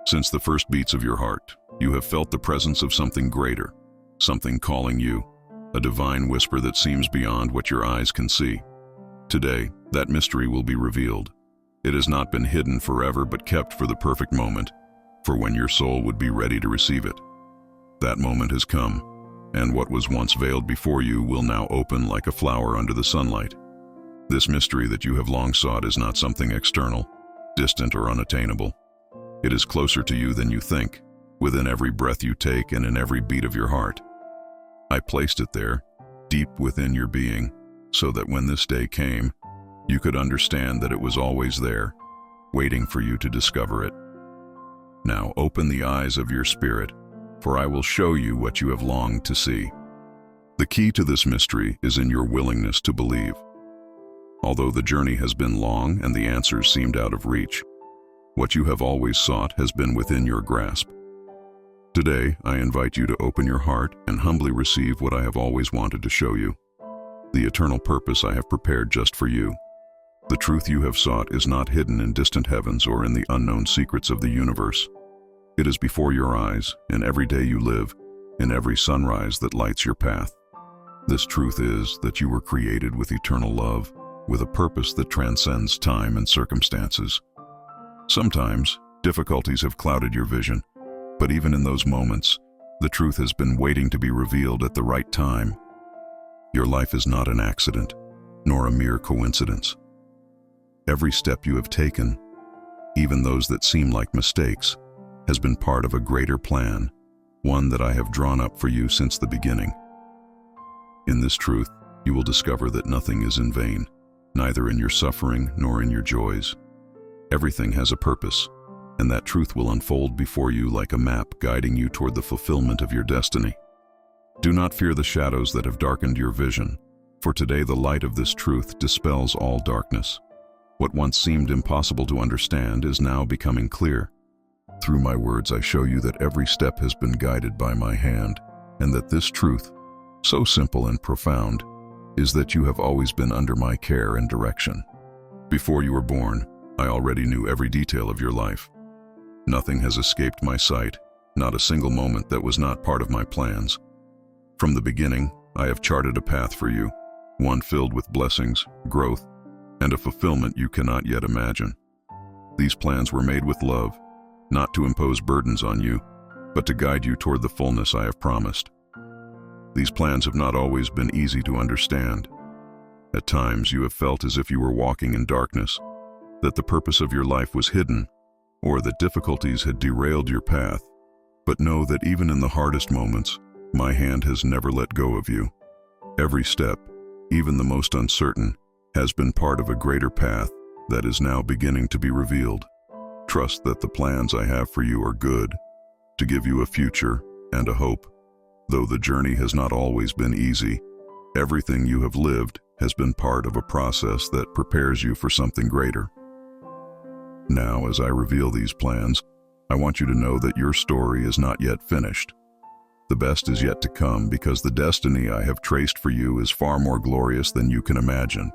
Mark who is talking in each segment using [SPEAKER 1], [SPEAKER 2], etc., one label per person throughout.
[SPEAKER 1] Since the first beats of your heart, you have felt the presence of something greater, something calling you, a divine whisper that seems beyond what your eyes can see. Today, that mystery will be revealed. It has not been hidden forever but kept for the perfect moment, for when your soul would be ready to receive it. That moment has come, and what was once veiled before you will now open like a flower under the sunlight. This mystery that you have long sought is not something external, distant or unattainable. It is closer to you than you think, within every breath you take and in every beat of your heart. I placed it there, deep within your being, so that when this day came, you could understand that it was always there, waiting for you to discover it. Now open the eyes of your spirit, for I will show you what you have longed to see. The key to this mystery is in your willingness to believe. Although the journey has been long and the answers seemed out of reach, what you have always sought has been within your grasp. Today, I invite you to open your heart and humbly receive what I have always wanted to show you. The eternal purpose I have prepared just for you. The truth you have sought is not hidden in distant heavens or in the unknown secrets of the universe. It is before your eyes, in every day you live, in every sunrise that lights your path. This truth is that you were created with eternal love, with a purpose that transcends time and circumstances. Sometimes, difficulties have clouded your vision, but even in those moments, the truth has been waiting to be revealed at the right time. Your life is not an accident, nor a mere coincidence. Every step you have taken, even those that seem like mistakes, has been part of a greater plan, one that I have drawn up for you since the beginning. In this truth, you will discover that nothing is in vain, neither in your suffering nor in your joys. Everything has a purpose, and that truth will unfold before you like a map guiding you toward the fulfillment of your destiny. Do not fear the shadows that have darkened your vision, for today the light of this truth dispels all darkness. What once seemed impossible to understand is now becoming clear. Through my words I show you that every step has been guided by my hand, and that this truth, so simple and profound, is that you have always been under my care and direction. Before you were born, I already knew every detail of your life. Nothing has escaped my sight, not a single moment that was not part of my plans. From the beginning, I have charted a path for you, one filled with blessings, growth, and a fulfillment you cannot yet imagine. These plans were made with love, not to impose burdens on you, but to guide you toward the fullness I have promised. These plans have not always been easy to understand. At times you have felt as if you were walking in darkness, that the purpose of your life was hidden, or that difficulties had derailed your path. But know that even in the hardest moments, my hand has never let go of you. Every step, even the most uncertain, has been part of a greater path that is now beginning to be revealed. Trust that the plans I have for you are good, to give you a future and a hope. Though the journey has not always been easy, everything you have lived has been part of a process that prepares you for something greater. Now, as I reveal these plans, I want you to know that your story is not yet finished. The best is yet to come, because the destiny I have traced for you is far more glorious than you can imagine.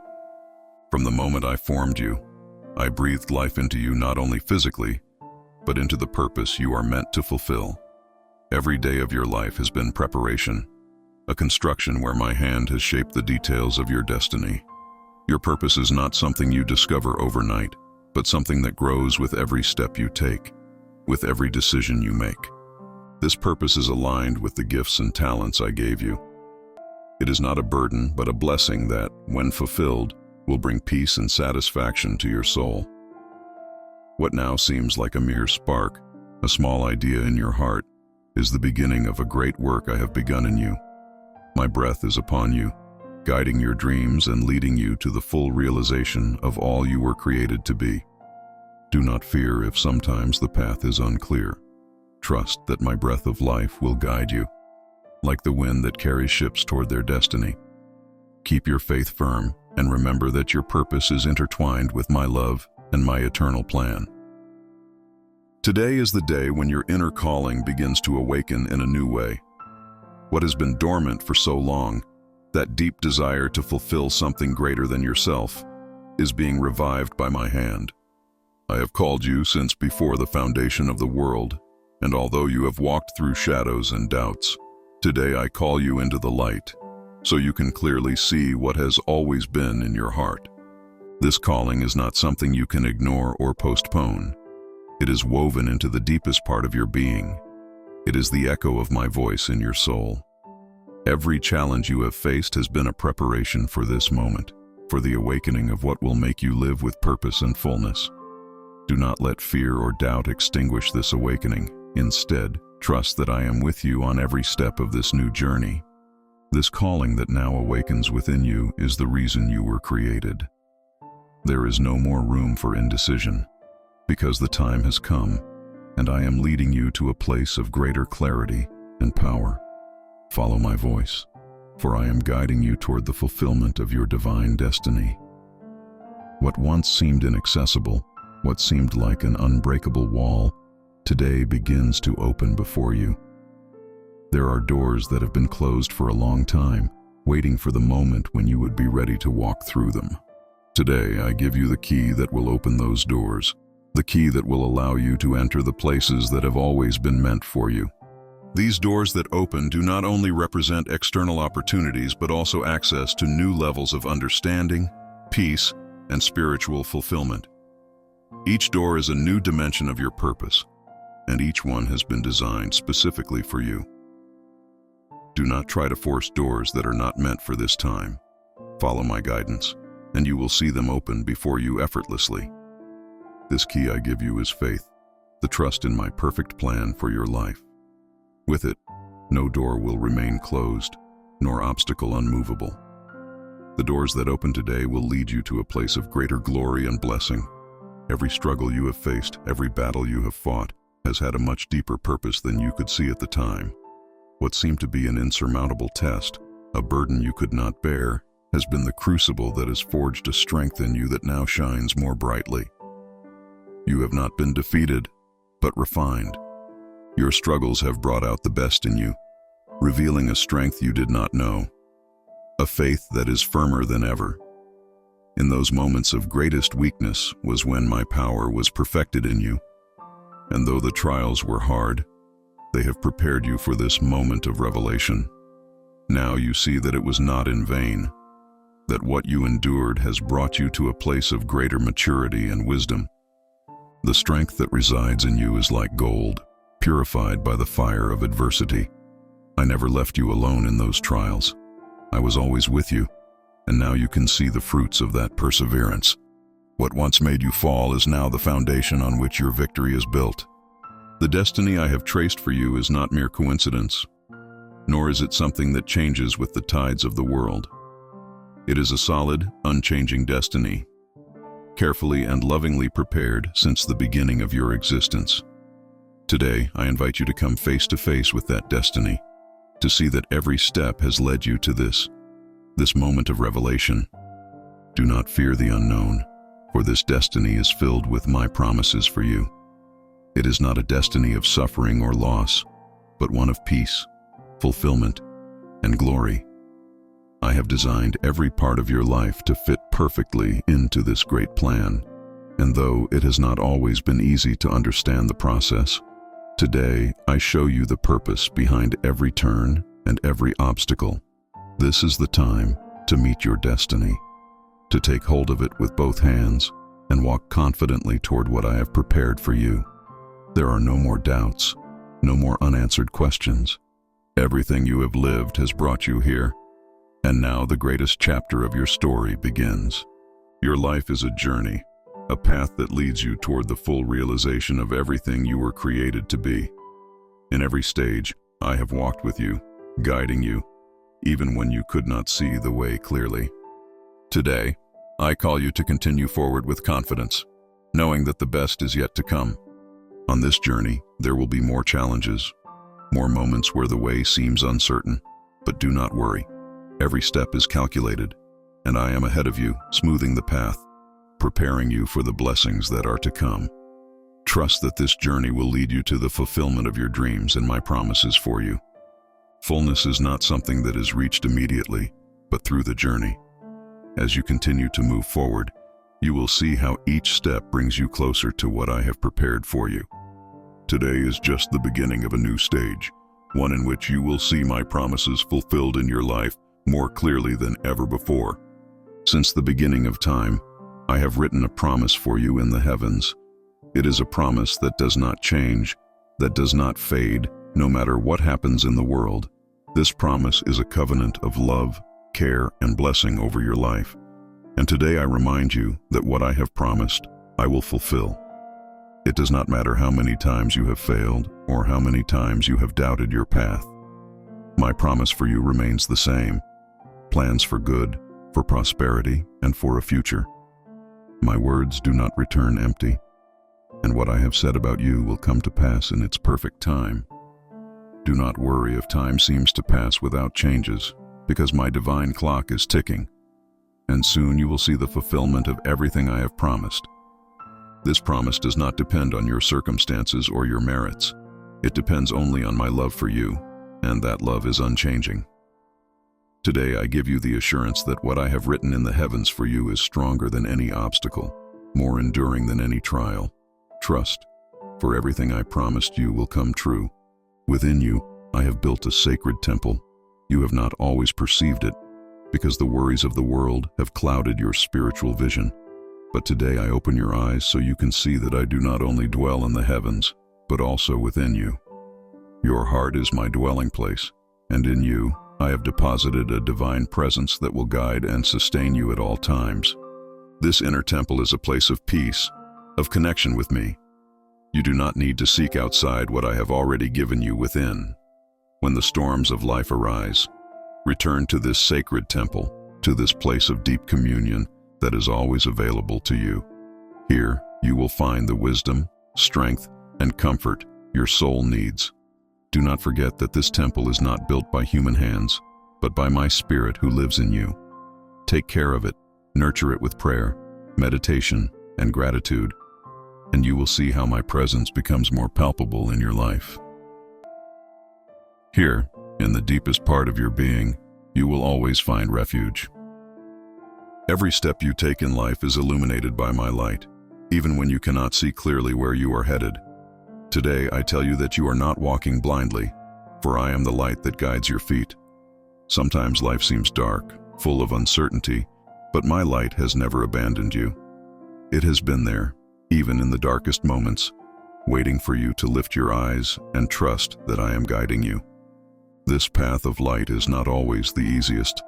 [SPEAKER 1] From the moment I formed you, I breathed life into you not only physically, but into the purpose you are meant to fulfill. Every day of your life has been preparation, a construction where my hand has shaped the details of your destiny. Your purpose is not something you discover overnight, but something that grows with every step you take, with every decision you make. This purpose is aligned with the gifts and talents I gave you. It is not a burden, but a blessing that, when fulfilled, will bring peace and satisfaction to your soul. What now seems like a mere spark, a small idea in your heart, is the beginning of a great work I have begun in you. My breath is upon you, guiding your dreams and leading you to the full realization of all you were created to be. Do not fear if sometimes the path is unclear. Trust that my breath of life will guide you, like the wind that carries ships toward their destiny. Keep your faith firm, and remember that your purpose is intertwined with my love and my eternal plan. Today is the day when your inner calling begins to awaken in a new way. What has been dormant for so long, that deep desire to fulfill something greater than yourself, is being revived by my hand. I have called you since before the foundation of the world, and although you have walked through shadows and doubts, today I call you into the light, so you can clearly see what has always been in your heart. This calling is not something you can ignore or postpone. It is woven into the deepest part of your being. It is the echo of my voice in your soul. Every challenge you have faced has been a preparation for this moment, for the awakening of what will make you live with purpose and fullness. Do not let fear or doubt extinguish this awakening. Instead, trust that I am with you on every step of this new journey. This calling that now awakens within you is the reason you were created. There is no more room for indecision, because the time has come, and I am leading you to a place of greater clarity and power. Follow my voice, for I am guiding you toward the fulfillment of your divine destiny. What once seemed inaccessible, what seemed like an unbreakable wall, today begins to open before you. There are doors that have been closed for a long time, waiting for the moment when you would be ready to walk through them. Today, I give you the key that will open those doors, the key that will allow you to enter the places that have always been meant for you. These doors that open do not only represent external opportunities, but also access to new levels of understanding, peace, and spiritual fulfillment. Each door is a new dimension of your purpose, and each one has been designed specifically for you. Do not try to force doors that are not meant for this time. Follow my guidance, and you will see them open before you effortlessly. This key I give you is faith, the trust in my perfect plan for your life. With it, no door will remain closed, nor obstacle unmovable. The doors that open today will lead you to a place of greater glory and blessing. Every struggle you have faced, every battle you have fought, has had a much deeper purpose than you could see at the time. What seemed to be an insurmountable test, a burden you could not bear, has been the crucible that has forged a strength in you that now shines more brightly. You have not been defeated, but refined. Your struggles have brought out the best in you, revealing a strength you did not know, a faith that is firmer than ever. In those moments of greatest weakness was when my power was perfected in you. And though the trials were hard, they have prepared you for this moment of revelation. Now you see that it was not in vain, that what you endured has brought you to a place of greater maturity and wisdom. The strength that resides in you is like gold, purified by the fire of adversity. I never left you alone in those trials. I was always with you, and now you can see the fruits of that perseverance. What once made you fall is now the foundation on which your victory is built. The destiny I have traced for you is not mere coincidence, nor is it something that changes with the tides of the world. It is a solid, unchanging destiny, carefully and lovingly prepared since the beginning of your existence. Today, I invite you to come face to face with that destiny, to see that every step has led you to this moment of revelation. Do not fear the unknown, for this destiny is filled with my promises for you. It is not a destiny of suffering or loss, but one of peace, fulfillment, and glory. I have designed every part of your life to fit perfectly into this great plan, and though it has not always been easy to understand the process, today I show you the purpose behind every turn and every obstacle. This is the time to meet your destiny, to take hold of it with both hands and walk confidently toward what I have prepared for you. There are no more doubts, no more unanswered questions. Everything you have lived has brought you here, and now the greatest chapter of your story begins. Your life is a journey, a path that leads you toward the full realization of everything you were created to be. In every stage, I have walked with you, guiding you, even when you could not see the way clearly. Today, I call you to continue forward with confidence, knowing that the best is yet to come. On this journey, there will be more challenges, more moments where the way seems uncertain, but do not worry. Every step is calculated, and I am ahead of you, smoothing the path, preparing you for the blessings that are to come. Trust that this journey will lead you to the fulfillment of your dreams and my promises for you. Fullness is not something that is reached immediately, but through the journey. As you continue to move forward, You will see how each step brings you closer to what I have prepared for you. Today is just the beginning of a new stage, one in which you will see my promises fulfilled in your life more clearly than ever before. Since the beginning of time, I have written a promise for you in the heavens. It is a promise that does not change, that does not fade, no matter what happens in the world. This promise is a covenant of love, care, and blessing over your life. And today I remind you that what I have promised, I will fulfill. It does not matter how many times you have failed or how many times you have doubted your path. My promise for you remains the same: plans for good, for prosperity, and for a future. My words do not return empty, and what I have said about you will come to pass in its perfect time. Do not worry if time seems to pass without changes, because my divine clock is ticking, and soon you will see the fulfillment of everything I have promised. This promise does not depend on your circumstances or your merits. It depends only on my love for you, and that love is unchanging. Today I give you the assurance that what I have written in the heavens for you is stronger than any obstacle, more enduring than any trial. Trust, for everything I promised you will come true. Within you, I have built a sacred temple. You have not always perceived it, because the worries of the world have clouded your spiritual vision. But today I open your eyes so you can see that I do not only dwell in the heavens, but also within you. Your heart is my dwelling place, and in you I have deposited a divine presence that will guide and sustain you at all times. This inner temple is a place of peace, of connection with me. You do not need to seek outside what I have already given you within. When the storms of life arise, return to this sacred temple, to this place of deep communion that is always available to you. Here, you will find the wisdom, strength, and comfort your soul needs. Do not forget that this temple is not built by human hands, but by my Spirit who lives in you. Take care of it, nurture it with prayer, meditation, and gratitude, and you will see how my presence becomes more palpable in your life. Here, in the deepest part of your being, you will always find refuge. Every step you take in life is illuminated by my light, even when you cannot see clearly where you are headed. Today, I tell you that you are not walking blindly, for I am the light that guides your feet. Sometimes life seems dark, full of uncertainty, but my light has never abandoned you. It has been there, even in the darkest moments, waiting for you to lift your eyes and trust that I am guiding you. This path of light is not always the easiest,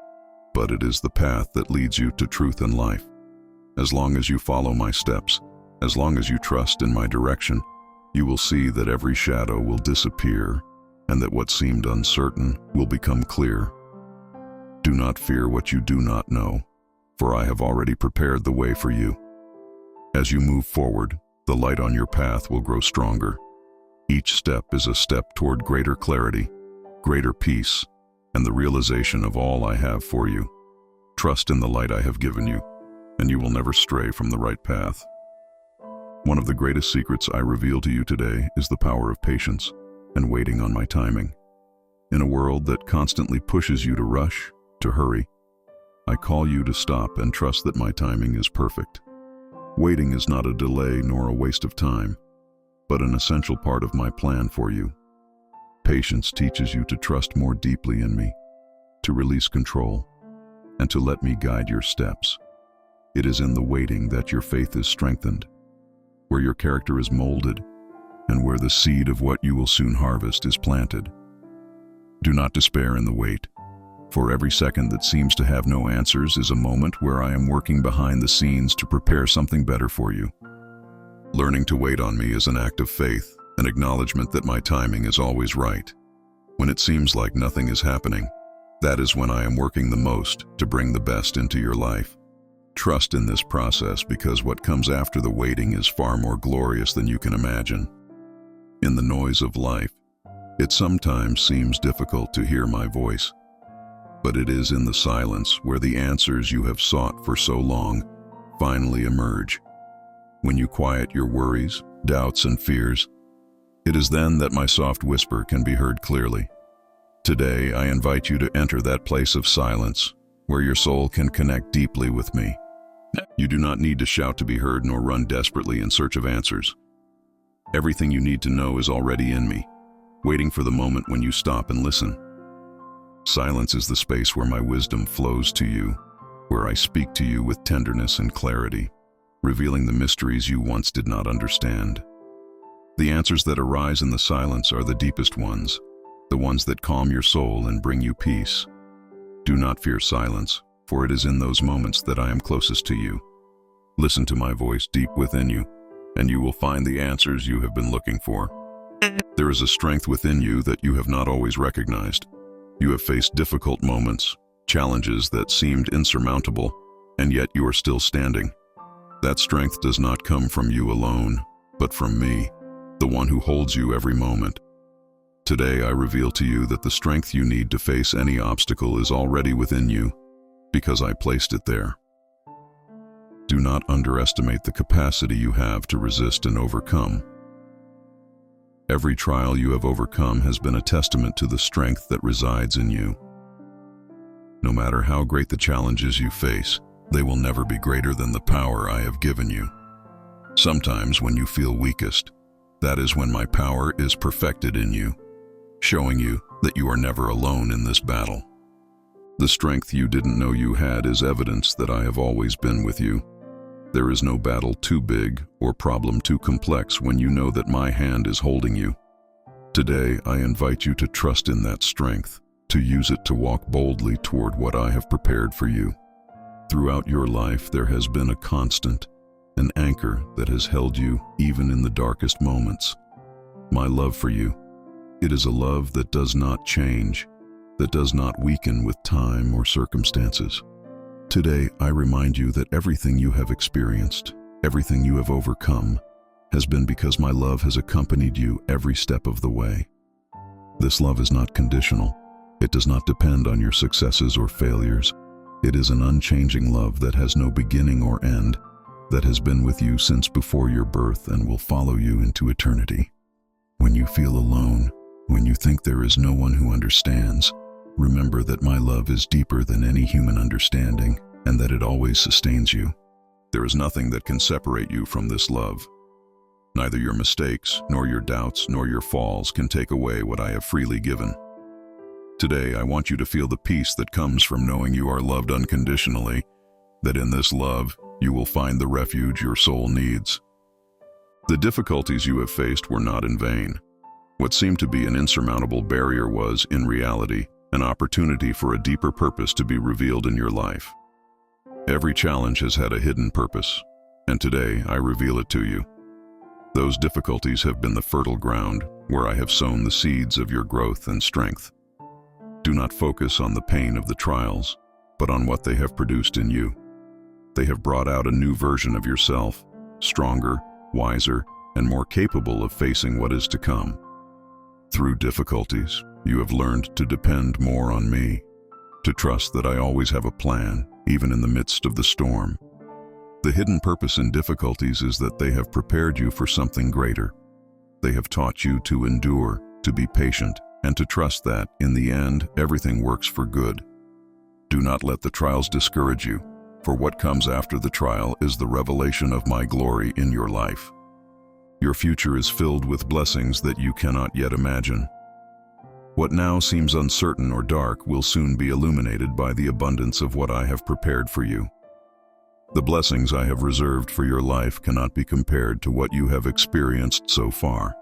[SPEAKER 1] but it is the path that leads you to truth and life. As long as you follow my steps, as long as you trust in my direction, you will see that every shadow will disappear and that what seemed uncertain will become clear. Do not fear what you do not know, for I have already prepared the way for you. As you move forward, the light on your path will grow stronger. Each step is a step toward greater clarity, greater peace, and the realization of all I have for you. Trust in the light I have given you, and you will never stray from the right path. One of the greatest secrets I reveal to you today is the power of patience and waiting on my timing. In a world that constantly pushes you to rush, to hurry, I call you to stop and trust that my timing is perfect. Waiting is not a delay nor a waste of time, but an essential part of my plan for you. Patience teaches you to trust more deeply in me, to release control, and to let me guide your steps. It is in the waiting that your faith is strengthened, where your character is molded, and where the seed of what you will soon harvest is planted. Do not despair in the wait, for every second that seems to have no answers is a moment where I am working behind the scenes to prepare something better for you. Learning to wait on me is an act of faith, an acknowledgement that my timing is always right. When it seems like nothing is happening, that is when I am working the most to bring the best into your life. Trust in this process, because what comes after the waiting is far more glorious than you can imagine. In the noise of life, it sometimes seems difficult to hear my voice, but it is in the silence where the answers you have sought for so long finally emerge. When you quiet your worries, doubts, and fears, it is then that my soft whisper can be heard clearly. Today, I invite you to enter that place of silence where your soul can connect deeply with me. You do not need to shout to be heard nor run desperately in search of answers. Everything you need to know is already in me, waiting for the moment when you stop and listen. Silence is the space where my wisdom flows to you, where I speak to you with tenderness and clarity, revealing the mysteries you once did not understand. The answers that arise in the silence are the deepest ones, the ones that calm your soul and bring you peace. Do not fear silence, for it is in those moments that I am closest to you. Listen to my voice deep within you, and you will find the answers you have been looking for. There is a strength within you that you have not always recognized. You have faced difficult moments, challenges that seemed insurmountable, and yet you are still standing. That strength does not come from you alone, but from me, the one who holds you every moment. Today I reveal to you that the strength you need to face any obstacle is already within you, because I placed it there. Do not underestimate the capacity you have to resist and overcome. Every trial you have overcome has been a testament to the strength that resides in you. No matter how great the challenges you face, they will never be greater than the power I have given you. Sometimes when you feel weakest, that is when my power is perfected in you, showing you that you are never alone in this battle. The strength you didn't know you had is evidence that I have always been with you. There is no battle too big or problem too complex when you know that my hand is holding you. Today, I invite you to trust in that strength, to use it to walk boldly toward what I have prepared for you. Throughout your life, there has been a constant, an anchor that has held you even in the darkest moments. My love for you, it is a love that does not change, that does not weaken with time or circumstances. Today, I remind you that everything you have experienced, everything you have overcome, has been because my love has accompanied you every step of the way. This love is not conditional. It does not depend on your successes or failures. It is an unchanging love that has no beginning or end, that has been with you since before your birth and will follow you into eternity. When you feel alone, when you think there is no one who understands, remember that my love is deeper than any human understanding and that it always sustains you. There is nothing that can separate you from this love. Neither your mistakes, nor your doubts, nor your falls can take away what I have freely given. Today, I want you to feel the peace that comes from knowing you are loved unconditionally, that in this love, you will find the refuge your soul needs. The difficulties you have faced were not in vain. What seemed to be an insurmountable barrier was, in reality, an opportunity for a deeper purpose to be revealed in your life. Every challenge has had a hidden purpose, and today I reveal it to you. Those difficulties have been the fertile ground where I have sown the seeds of your growth and strength. Do not focus on the pain of the trials, but on what they have produced in you. They have brought out a new version of yourself, stronger, wiser, and more capable of facing what is to come. Through difficulties, you have learned to depend more on me, to trust that I always have a plan, even in the midst of the storm. The hidden purpose in difficulties is that they have prepared you for something greater. They have taught you to endure, to be patient, and to trust that, in the end, everything works for good. Do not let the trials discourage you, for what comes after the trial is the revelation of my glory in your life. Your future is filled with blessings that you cannot yet imagine. What now seems uncertain or dark will soon be illuminated by the abundance of what I have prepared for you. The blessings I have reserved for your life cannot be compared to what you have experienced so far.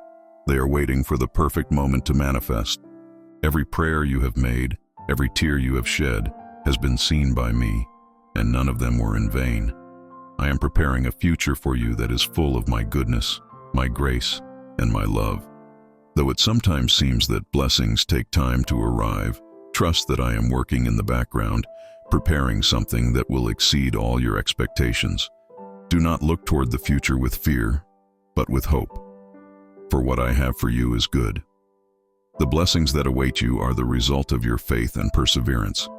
[SPEAKER 1] They are waiting for the perfect moment to manifest. Every prayer you have made, every tear you have shed, has been seen by me, and none of them were in vain. I am preparing a future for you that is full of my goodness, my grace, and my love. Though it sometimes seems that blessings take time to arrive, trust that I am working in the background, preparing something that will exceed all your expectations. Do not look toward the future with fear, but with hope. For what I have for you is good. The blessings that await you are the result of your faith and perseverance.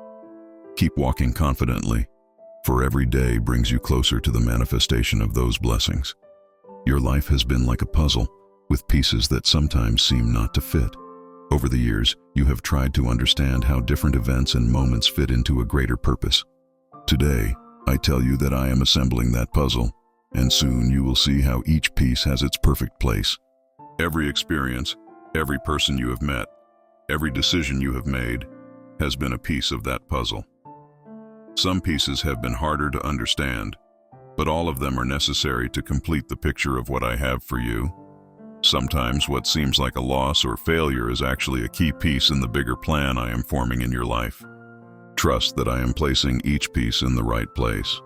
[SPEAKER 1] Keep walking confidently, for every day brings you closer to the manifestation of those blessings. Your life has been like a puzzle, with pieces that sometimes seem not to fit. Over the years, you have tried to understand how different events and moments fit into a greater purpose. Today, I tell you that I am assembling that puzzle, and soon you will see how each piece has its perfect place. Every experience, every person you have met, every decision you have made has been a piece of that puzzle. Some pieces have been harder to understand, but all of them are necessary to complete the picture of what I have for you. Sometimes what seems like a loss or failure is actually a key piece in the bigger plan I am forming in your life. Trust that I am placing each piece in the right place.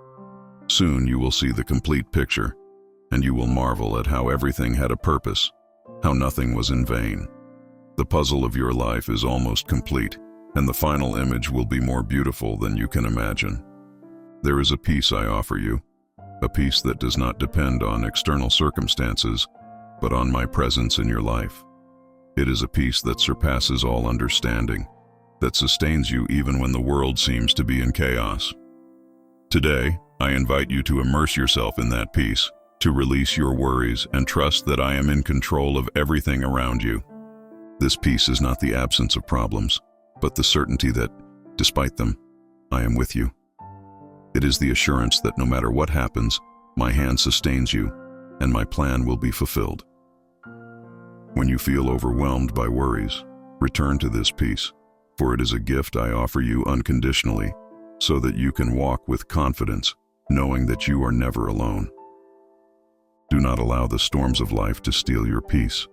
[SPEAKER 1] Soon you will see the complete picture, and you will marvel at how everything had a purpose, how nothing was in vain. The puzzle of your life is almost complete, and the final image will be more beautiful than you can imagine. There is a peace I offer you, a peace that does not depend on external circumstances, but on my presence in your life. It is a peace that surpasses all understanding, that sustains you even when the world seems to be in chaos. Today, I invite you to immerse yourself in that peace, to release your worries and trust that I am in control of everything around you. This peace is not the absence of problems, but the certainty that, despite them, I am with you. It is the assurance that no matter what happens, my hand sustains you, and my plan will be fulfilled. When you feel overwhelmed by worries, return to this peace, for it is a gift I offer you unconditionally, so that you can walk with confidence, knowing that you are never alone. Do not allow the storms of life to steal your peace.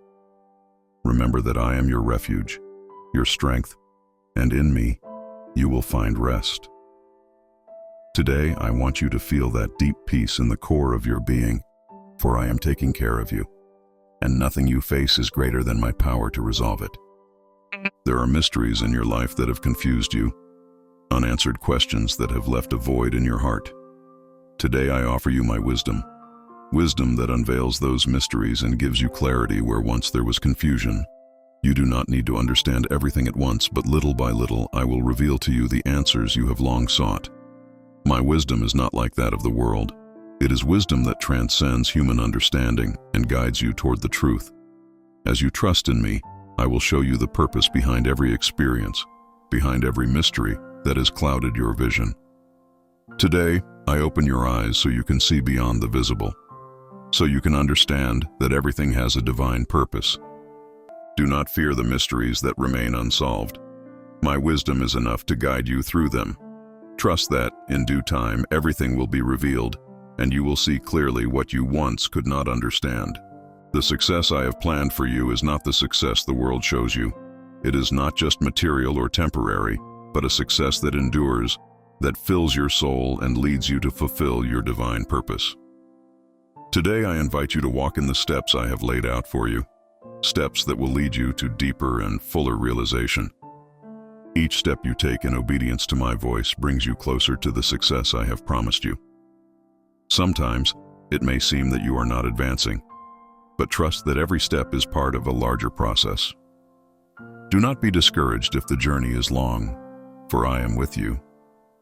[SPEAKER 1] Remember that I am your refuge, your strength, and in me, you will find rest. Today, I want you to feel that deep peace in the core of your being, for I am taking care of you, and nothing you face is greater than my power to resolve it. There are mysteries in your life that have confused you, unanswered questions that have left a void in your heart. Today I offer you my wisdom that unveils those mysteries and gives you clarity where once there was confusion. You do not need to understand everything at once, but little by little I will reveal to you the answers you have long sought. My wisdom is not like that of the world. It is wisdom that transcends human understanding and guides you toward the truth. As you trust in me, I will show you the purpose behind every experience, behind every mystery that has clouded your vision. Today, I open your eyes so you can see beyond the visible, so you can understand that everything has a divine purpose. Do not fear the mysteries that remain unsolved. My wisdom is enough to guide you through them. Trust that, in due time, everything will be revealed, and you will see clearly what you once could not understand. The success I have planned for you is not the success the world shows you. It is not just material or temporary, but a success that endures, that fills your soul and leads you to fulfill your divine purpose. Today I invite you to walk in the steps I have laid out for you, steps that will lead you to deeper and fuller realization. Each step you take in obedience to my voice brings you closer to the success I have promised you. Sometimes, it may seem that you are not advancing, but trust that every step is part of a larger process. Do not be discouraged if the journey is long, for I am with you,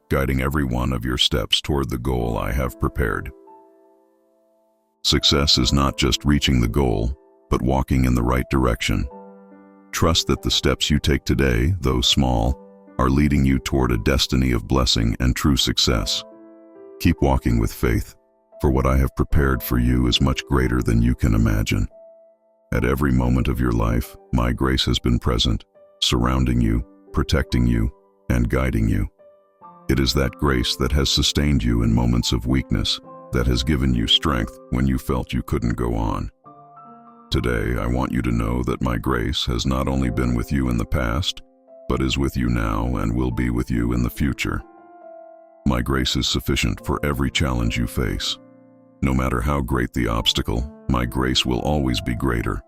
[SPEAKER 1] guiding every one of your steps toward the goal I have prepared. Success is not just reaching the goal, but walking in the right direction. Trust that the steps you take today, though small, are leading you toward a destiny of blessing and true success. Keep walking with faith, for what I have prepared for you is much greater than you can imagine. At every moment of your life, my grace has been present, surrounding you, protecting you, and guiding you. It is that grace that has sustained you in moments of weakness, that has given you strength when you felt you couldn't go on. Today, I want you to know that my grace has not only been with you in the past, but is with you now and will be with you in the future. My grace is sufficient for every challenge you face. No matter how great the obstacle, my grace will always be greater.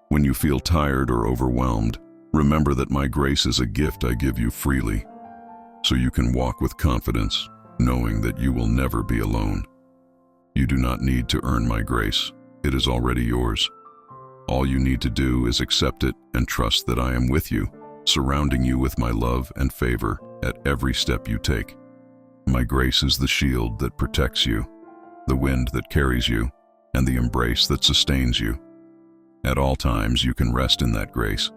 [SPEAKER 1] When you feel tired or overwhelmed, remember that my grace is a gift I give you freely, so you can walk with confidence, knowing that you will never be alone. You do not need to earn my grace. It is already yours. All you need to do is accept it and trust that I am with you, surrounding you with my love and favor at every step you take. My grace is the shield that protects you, the wind that carries you, and the embrace that sustains you. At all times, you can rest in that grace.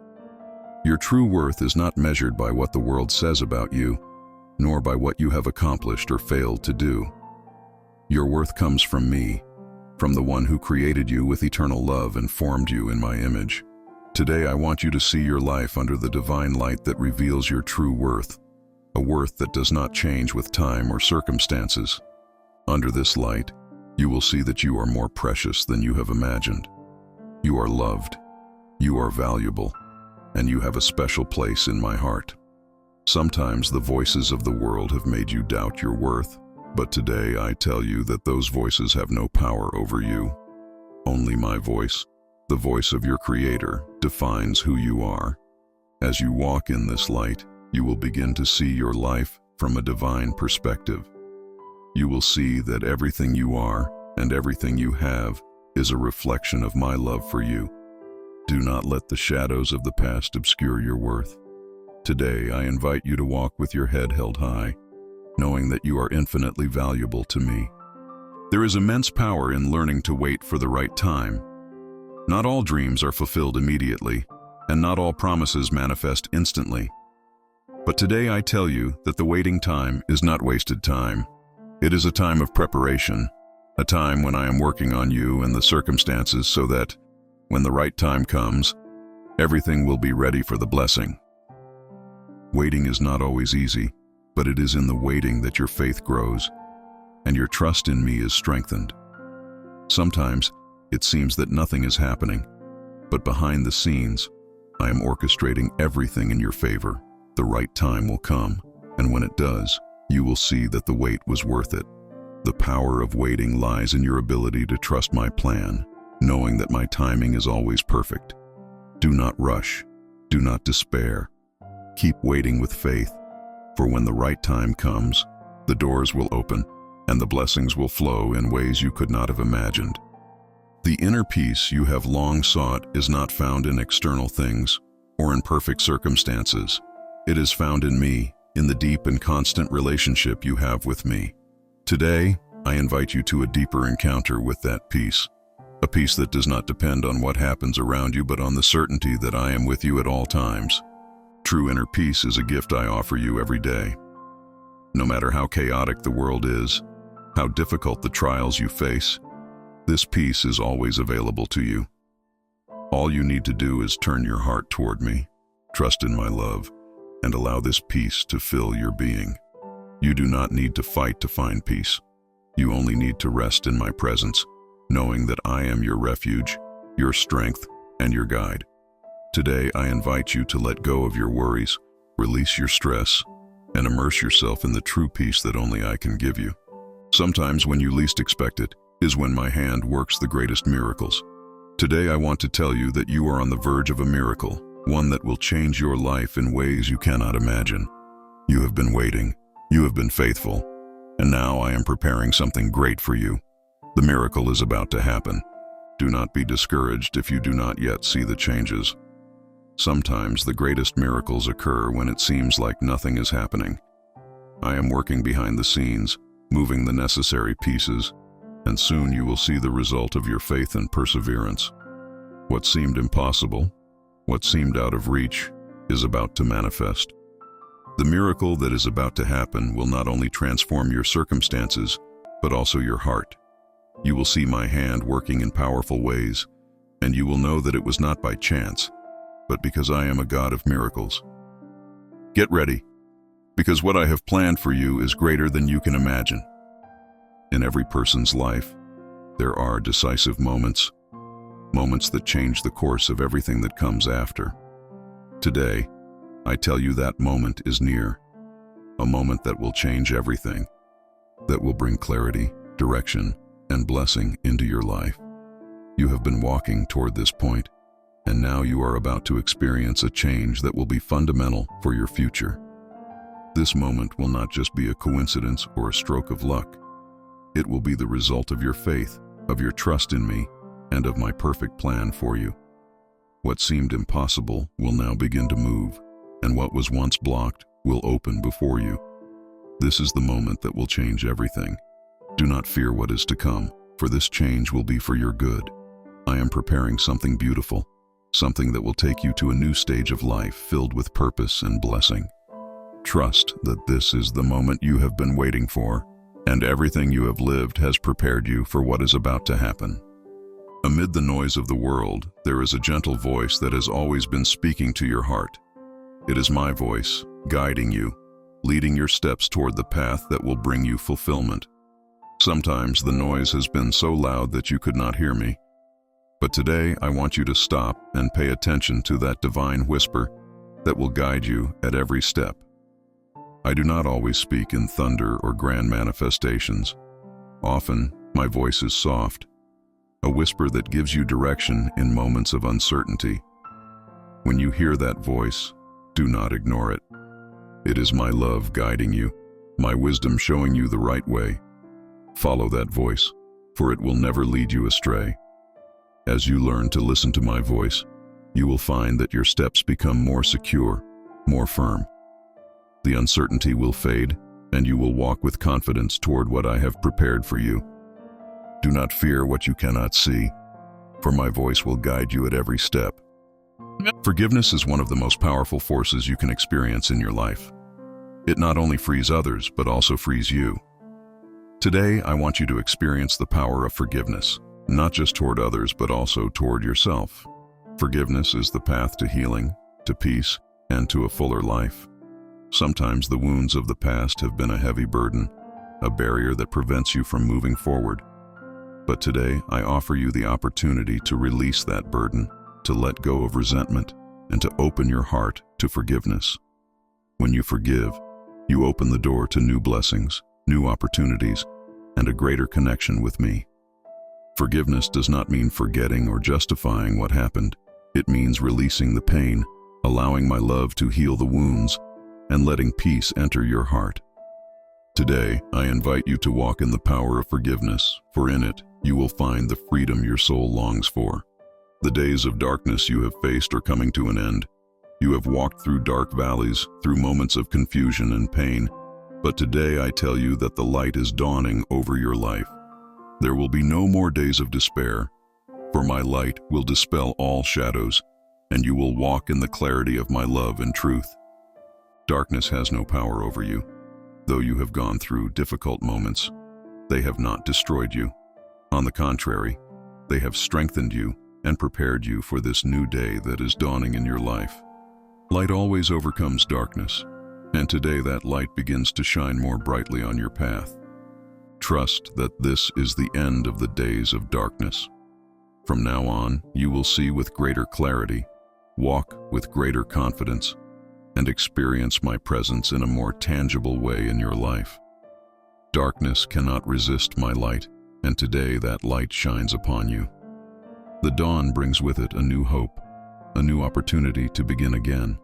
[SPEAKER 1] Your true worth is not measured by what the world says about you, nor by what you have accomplished or failed to do. Your worth comes from me, from the one who created you with eternal love and formed you in my image. Today I want you to see your life under the divine light that reveals your true worth, a worth that does not change with time or circumstances. Under this light, you will see that you are more precious than you have imagined. You are loved, you are valuable, and you have a special place in my heart. Sometimes the voices of the world have made you doubt your worth, but today I tell you that those voices have no power over you. Only my voice, the voice of your Creator, defines who you are. As you walk in this light, you will begin to see your life from a divine perspective. You will see that everything you are and everything you have is a reflection of my love for you. Do not let the shadows of the past obscure your worth. Today, I invite you to walk with your head held high, knowing that you are infinitely valuable to me. There is immense power in learning to wait for the right time. Not all dreams are fulfilled immediately, and not all promises manifest instantly. But today I tell you that the waiting time is not wasted time. It is a time of preparation, a time when I am working on you and the circumstances so that, when the right time comes, everything will be ready for the blessing. Waiting is not always easy, but it is in the waiting that your faith grows, and your trust in me is strengthened. Sometimes, it seems that nothing is happening, but behind the scenes, I am orchestrating everything in your favor. The right time will come, and when it does, you will see that the wait was worth it. The power of waiting lies in your ability to trust my plan, knowing that my timing is always perfect. Do not rush. Do not despair. Keep waiting with faith, for when the right time comes, the doors will open and the blessings will flow in ways you could not have imagined. The inner peace you have long sought is not found in external things or in perfect circumstances. It is found in me, in the deep and constant relationship you have with me. Today, I invite you to a deeper encounter with that peace, a peace that does not depend on what happens around you but on the certainty that I am with you at all times. True inner peace is a gift I offer you every day. No matter how chaotic the world is, how difficult the trials you face, this peace is always available to you. All you need to do is turn your heart toward me, trust in my love, and allow this peace to fill your being. You do not need to fight to find peace. You only need to rest in my presence, knowing that I am your refuge, your strength, and your guide. Today, I invite you to let go of your worries, release your stress, and immerse yourself in the true peace that only I can give you. Sometimes when you least expect it is when my hand works the greatest miracles. Today, I want to tell you that you are on the verge of a miracle, one that will change your life in ways you cannot imagine. You have been waiting, you have been faithful, and now I am preparing something great for you. The miracle is about to happen. Do not be discouraged if you do not yet see the changes. Sometimes the greatest miracles occur when it seems like nothing is happening. I am working behind the scenes, moving the necessary pieces, and soon you will see the result of your faith and perseverance. What seemed impossible, what seemed out of reach, is about to manifest. The miracle that is about to happen will not only transform your circumstances, but also your heart. You will see my hand working in powerful ways, and you will know that it was not by chance, but because I am a God of miracles. Get ready, because what I have planned for you is greater than you can imagine. In every person's life, there are decisive moments that change the course of everything that comes after. Today, I tell you that moment is near, a moment that will change everything, that will bring clarity, direction, and blessing into your life. You have been walking toward this point, and now you are about to experience a change that will be fundamental for your future. This moment will not just be a coincidence or a stroke of luck. It will be the result of your faith, of your trust in me, and of my perfect plan for you. What seemed impossible will now begin to move, and what was once blocked will open before you. This is the moment that will change everything. Do not fear what is to come, for this change will be for your good. I am preparing something beautiful, something that will take you to a new stage of life filled with purpose and blessing. Trust that this is the moment you have been waiting for, and everything you have lived has prepared you for what is about to happen. Amid the noise of the world, there is a gentle voice that has always been speaking to your heart. It is my voice, guiding you, leading your steps toward the path that will bring you fulfillment. Sometimes the noise has been so loud that you could not hear me. But today I want you to stop and pay attention to that divine whisper that will guide you at every step. I do not always speak in thunder or grand manifestations. Often, my voice is soft, a whisper that gives you direction in moments of uncertainty. When you hear that voice, do not ignore it. It is my love guiding you, my wisdom showing you the right way. Follow that voice, for it will never lead you astray. As you learn to listen to my voice, you will find that your steps become more secure, more firm. The uncertainty will fade, and you will walk with confidence toward what I have prepared for you. Do not fear what you cannot see, for my voice will guide you at every step. Forgiveness is one of the most powerful forces you can experience in your life. It not only frees others, but also frees you. Today, I want you to experience the power of forgiveness, not just toward others, but also toward yourself. Forgiveness is the path to healing, to peace, and to a fuller life. Sometimes the wounds of the past have been a heavy burden, a barrier that prevents you from moving forward. But today, I offer you the opportunity to release that burden, to let go of resentment, and to open your heart to forgiveness. When you forgive, you open the door to new blessings, new opportunities, and a greater connection with me. Forgiveness does not mean forgetting or justifying what happened. It means releasing the pain, allowing my love to heal the wounds, and letting peace enter your heart. Today, I invite you to walk in the power of forgiveness, for in it, you will find the freedom your soul longs for. The days of darkness you have faced are coming to an end. You have walked through dark valleys, through moments of confusion and pain, but today I tell you that the light is dawning over your life. There will be no more days of despair, for my light will dispel all shadows, and you will walk in the clarity of my love and truth. Darkness has no power over you. Though you have gone through difficult moments, they have not destroyed you. On the contrary, they have strengthened you and prepared you for this new day that is dawning in your life. Light always overcomes darkness, and today that light begins to shine more brightly on your path. Trust that this is the end of the days of darkness. From now on, you will see with greater clarity, walk with greater confidence, and experience my presence in a more tangible way in your life. Darkness cannot resist my light, and today that light shines upon you. The dawn brings with it a new hope, a new opportunity to begin again.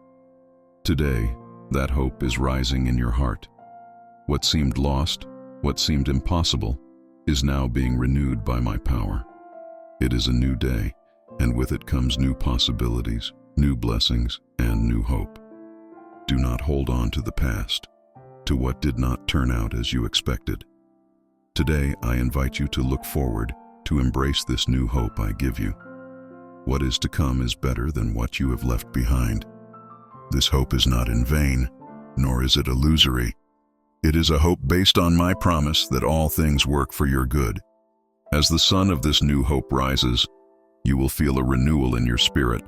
[SPEAKER 1] Today, that hope is rising in your heart. What seemed lost, what seemed impossible, is now being renewed by my power. It is a new day, and with it comes new possibilities, new blessings, and new hope. Do not hold on to the past, to what did not turn out as you expected. Today, I invite you to look forward, to embrace this new hope I give you. What is to come is better than what you have left behind. This hope is not in vain, nor is it illusory. It is a hope based on my promise that all things work for your good. As the sun of this new hope rises, you will feel a renewal in your spirit,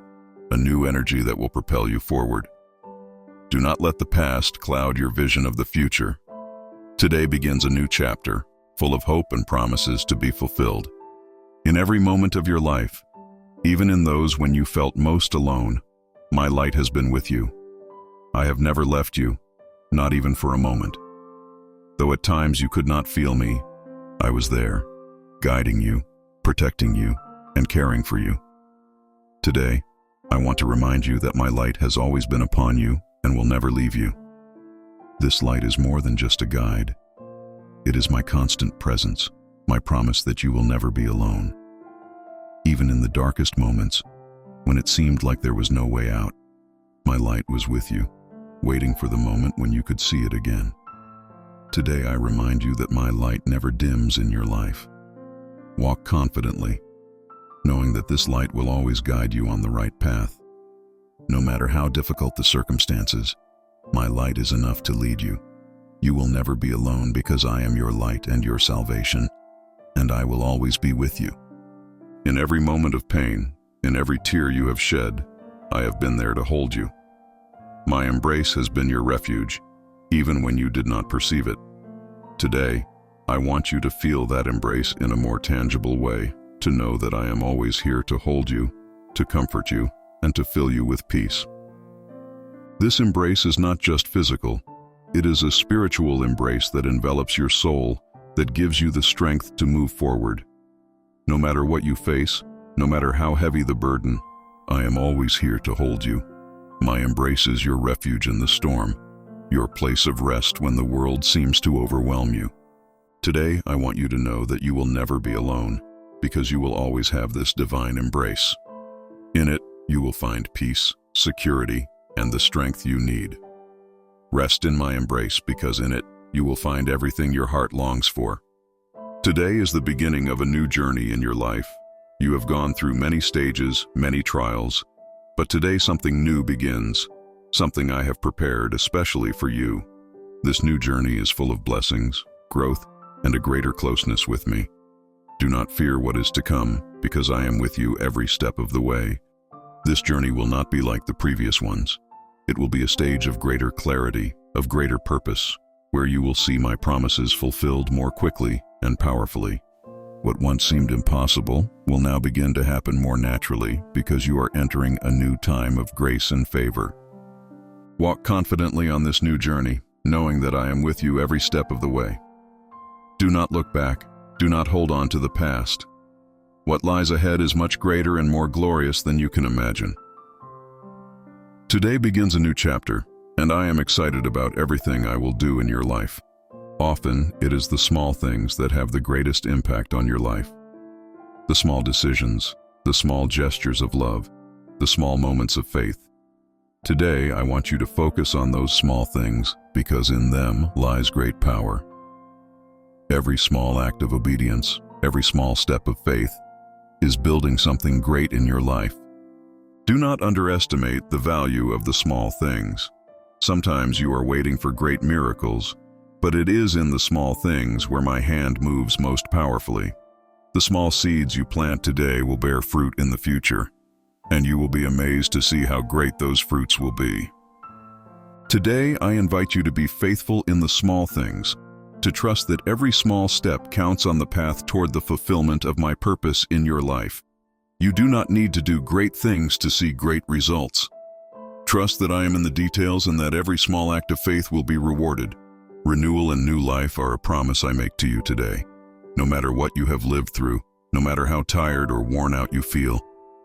[SPEAKER 1] a new energy that will propel you forward. Do not let the past cloud your vision of the future. Today begins a new chapter, full of hope and promises to be fulfilled. In every moment of your life, even in those when you felt most alone, my light has been with you. I have never left you, not even for a moment. Though at times you could not feel me, I was there, guiding you, protecting you, and caring for you. Today, I want to remind you that my light has always been upon you and will never leave you. This light is more than just a guide. It is my constant presence, my promise that you will never be alone. Even in the darkest moments, when it seemed like there was no way out, my light was with you, waiting for the moment when you could see it again. Today I remind you that my light never dims in your life. Walk confidently, knowing that this light will always guide you on the right path. No matter how difficult the circumstances, My light is enough to lead you. You will never be alone because I am your light and your salvation, and I will always be with you. In every moment of pain, in every tear you have shed, I have been there to hold you. My embrace has been your refuge, even when you did not perceive it. Today, I want you to feel that embrace in a more tangible way, to know that I am always here to hold you, to comfort you, and to fill you with peace. This embrace is not just physical. It is a spiritual embrace that envelops your soul, that gives you the strength to move forward. No matter what you face, no matter how heavy the burden, I am always here to hold you. My embrace is your refuge in the storm, your place of rest when the world seems to overwhelm you. Today, I want you to know that you will never be alone, because you will always have this divine embrace. In it, you will find peace, security, and the strength you need. Rest in my embrace, because in it, you will find everything your heart longs for. Today is the beginning of a new journey in your life. You have gone through many stages, many trials, but today something new begins, something I have prepared especially for you. This new journey is full of blessings, growth, and a greater closeness with me. Do not fear what is to come, because I am with you every step of the way. This journey will not be like the previous ones. It will be a stage of greater clarity, of greater purpose, where you will see my promises fulfilled more quickly and powerfully. What once seemed impossible will now begin to happen more naturally, because you are entering a new time of grace and favor. Walk confidently on this new journey, knowing that I am with you every step of the way. Do not look back. Do not hold on to the past. What lies ahead is much greater and more glorious than you can imagine. Today begins a new chapter, and I am excited about everything I will do in your life. Often, it is the small things that have the greatest impact on your life. The small decisions, the small gestures of love, the small moments of faith. Today, I want you to focus on those small things, because in them lies great power. Every small act of obedience, every small step of faith, is building something great in your life. Do not underestimate the value of the small things. Sometimes you are waiting for great miracles, but it is in the small things where my hand moves most powerfully. The small seeds you plant today will bear fruit in the future, and you will be amazed to see how great those fruits will be. Today, I invite you to be faithful in the small things, to trust that every small step counts on the path toward the fulfillment of my purpose in your life. You do not need to do great things to see great results. Trust that I am in the details and that every small act of faith will be rewarded. Renewal and new life are a promise I make to you today. No matter what you have lived through, no matter how tired or worn out you feel,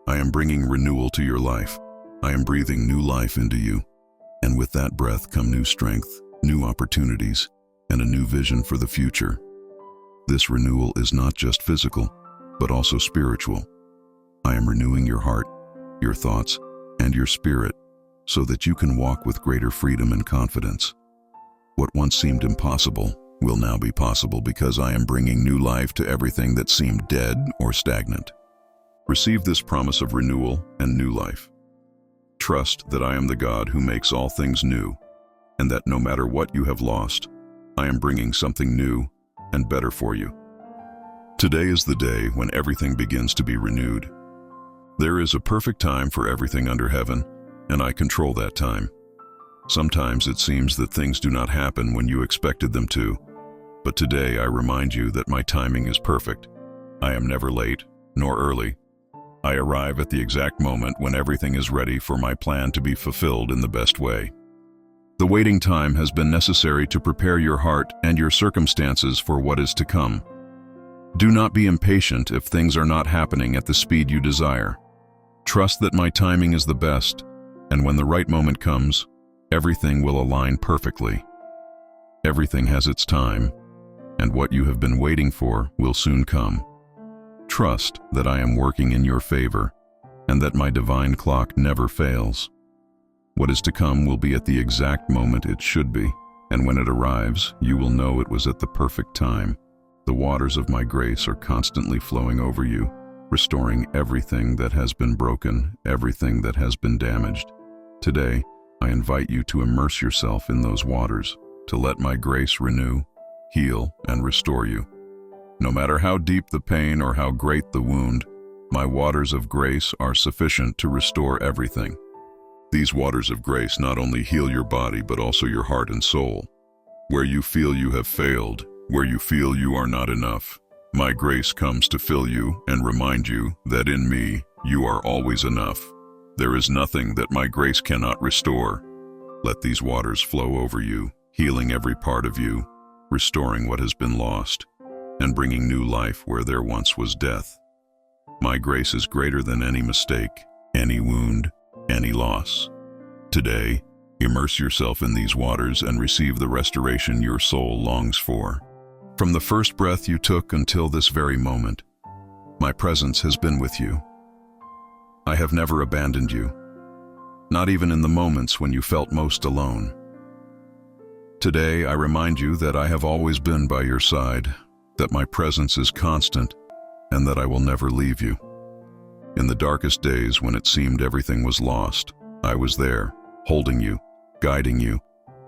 [SPEAKER 1] I am bringing renewal to your life. I am breathing new life into you. And with that breath come new strength, new opportunities, and a new vision for the future. This renewal is not just physical, but also spiritual. I am renewing your heart, your thoughts, and your spirit, so that you can walk with greater freedom and confidence. What once seemed impossible will now be possible, because I am bringing new life to everything that seemed dead or stagnant. Receive this promise of renewal and new life. Trust that I am the God who makes all things new, and that no matter what you have lost, I am bringing something new and better for you. Today is the day when everything begins to be renewed. There is a perfect time for everything under heaven, and I control that time. Sometimes it seems that things do not happen when you expected them to, but today I remind you that my timing is perfect. I am never late, nor early. I arrive at the exact moment when everything is ready for my plan to be fulfilled in the best way. The waiting time has been necessary to prepare your heart and your circumstances for what is to come. Do not be impatient if things are not happening at the speed you desire. Trust that my timing is the best, and when the right moment comes, everything will align perfectly. Everything has its time, and what you have been waiting for will soon come. Trust that I am working in your favor, and that my divine clock never fails. What is to come will be at the exact moment it should be, and when it arrives, you will know it was at the perfect time. The waters of my grace are constantly flowing over you, restoring everything that has been broken, everything that has been damaged. Today, I invite you to immerse yourself in those waters, to let my grace renew, heal, and restore you. No matter how deep the pain or how great the wound, my waters of grace are sufficient to restore everything. These waters of grace not only heal your body but also your heart and soul. Where you feel you have failed, where you feel you are not enough, my grace comes to fill you and remind you that in me you are always enough. There is nothing that my grace cannot restore. Let these waters flow over you, healing every part of you, restoring what has been lost, and bringing new life where there once was death. My grace is greater than any mistake, any wound, any loss. Today, immerse yourself in these waters and receive the restoration your soul longs for. From the first breath you took until this very moment, my presence has been with you. I have never abandoned you, not even in the moments when you felt most alone. Today, I remind you that I have always been by your side, that my presence is constant, and that I will never leave you. In the darkest days when it seemed everything was lost, I was there, holding you, guiding you,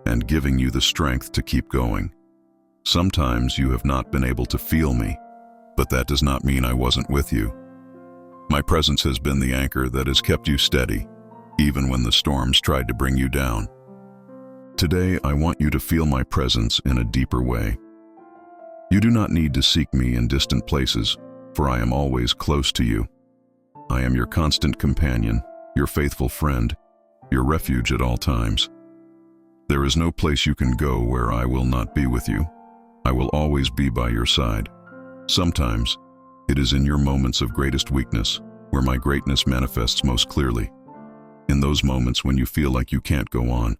[SPEAKER 1] and giving you the strength to keep going. Sometimes you have not been able to feel me, but that does not mean I wasn't with you. My presence has been the anchor that has kept you steady, even when the storms tried to bring you down. Today, I want you to feel my presence in a deeper way. You do not need to seek me in distant places, for I am always close to you. I am your constant companion, your faithful friend, your refuge at all times. There is no place you can go where I will not be with you. I will always be by your side. Sometimes, it is in your moments of greatest weakness where my greatness manifests most clearly. In those moments when you feel like you can't go on,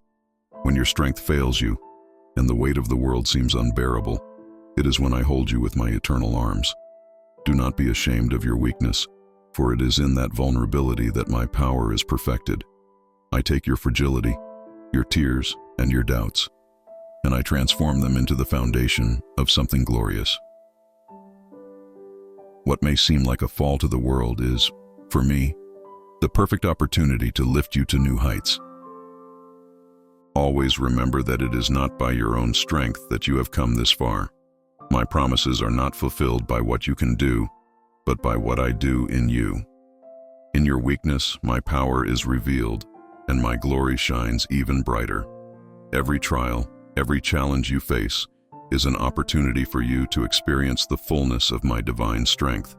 [SPEAKER 1] when your strength fails you, and the weight of the world seems unbearable, it is when I hold you with my eternal arms. Do not be ashamed of your weakness, for it is in that vulnerability that my power is perfected. I take your fragility, your tears, and your doubts, and I transform them into the foundation of something glorious. What may seem like a fall to the world is, for me, the perfect opportunity to lift you to new heights. Always remember that it is not by your own strength that you have come this far. My promises are not fulfilled by what you can do, but by what I do in you. In your weakness, my power is revealed, and my glory shines even brighter. Every trial, every challenge you face, is an opportunity for you to experience the fullness of my divine strength.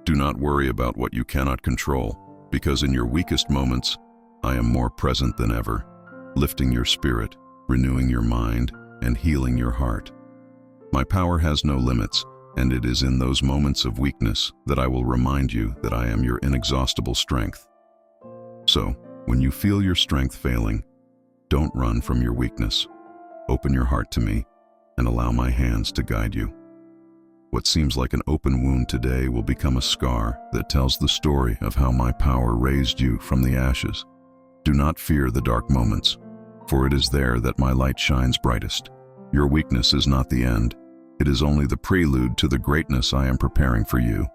[SPEAKER 1] Do not worry about what you cannot control, because in your weakest moments, I am more present than ever, lifting your spirit, renewing your mind, and healing your heart. My power has no limits, and it is in those moments of weakness that I will remind you that I am your inexhaustible strength. So, when you feel your strength failing, don't run from your weakness. Open your heart to me, and allow my hands to guide you. What seems like an open wound today will become a scar that tells the story of how my power raised you from the ashes. Do not fear the dark moments, for it is there that my light shines brightest. Your weakness is not the end. It is only the prelude to the greatness I am preparing for you.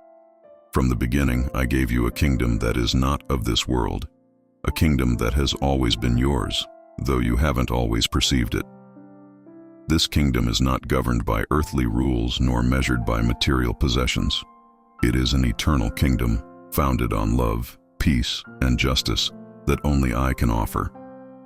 [SPEAKER 1] From the beginning, I gave you a kingdom that is not of this world, a kingdom that has always been yours, though you haven't always perceived it. This kingdom is not governed by earthly rules nor measured by material possessions. It is an eternal kingdom, founded on love, peace, and justice that only I can offer.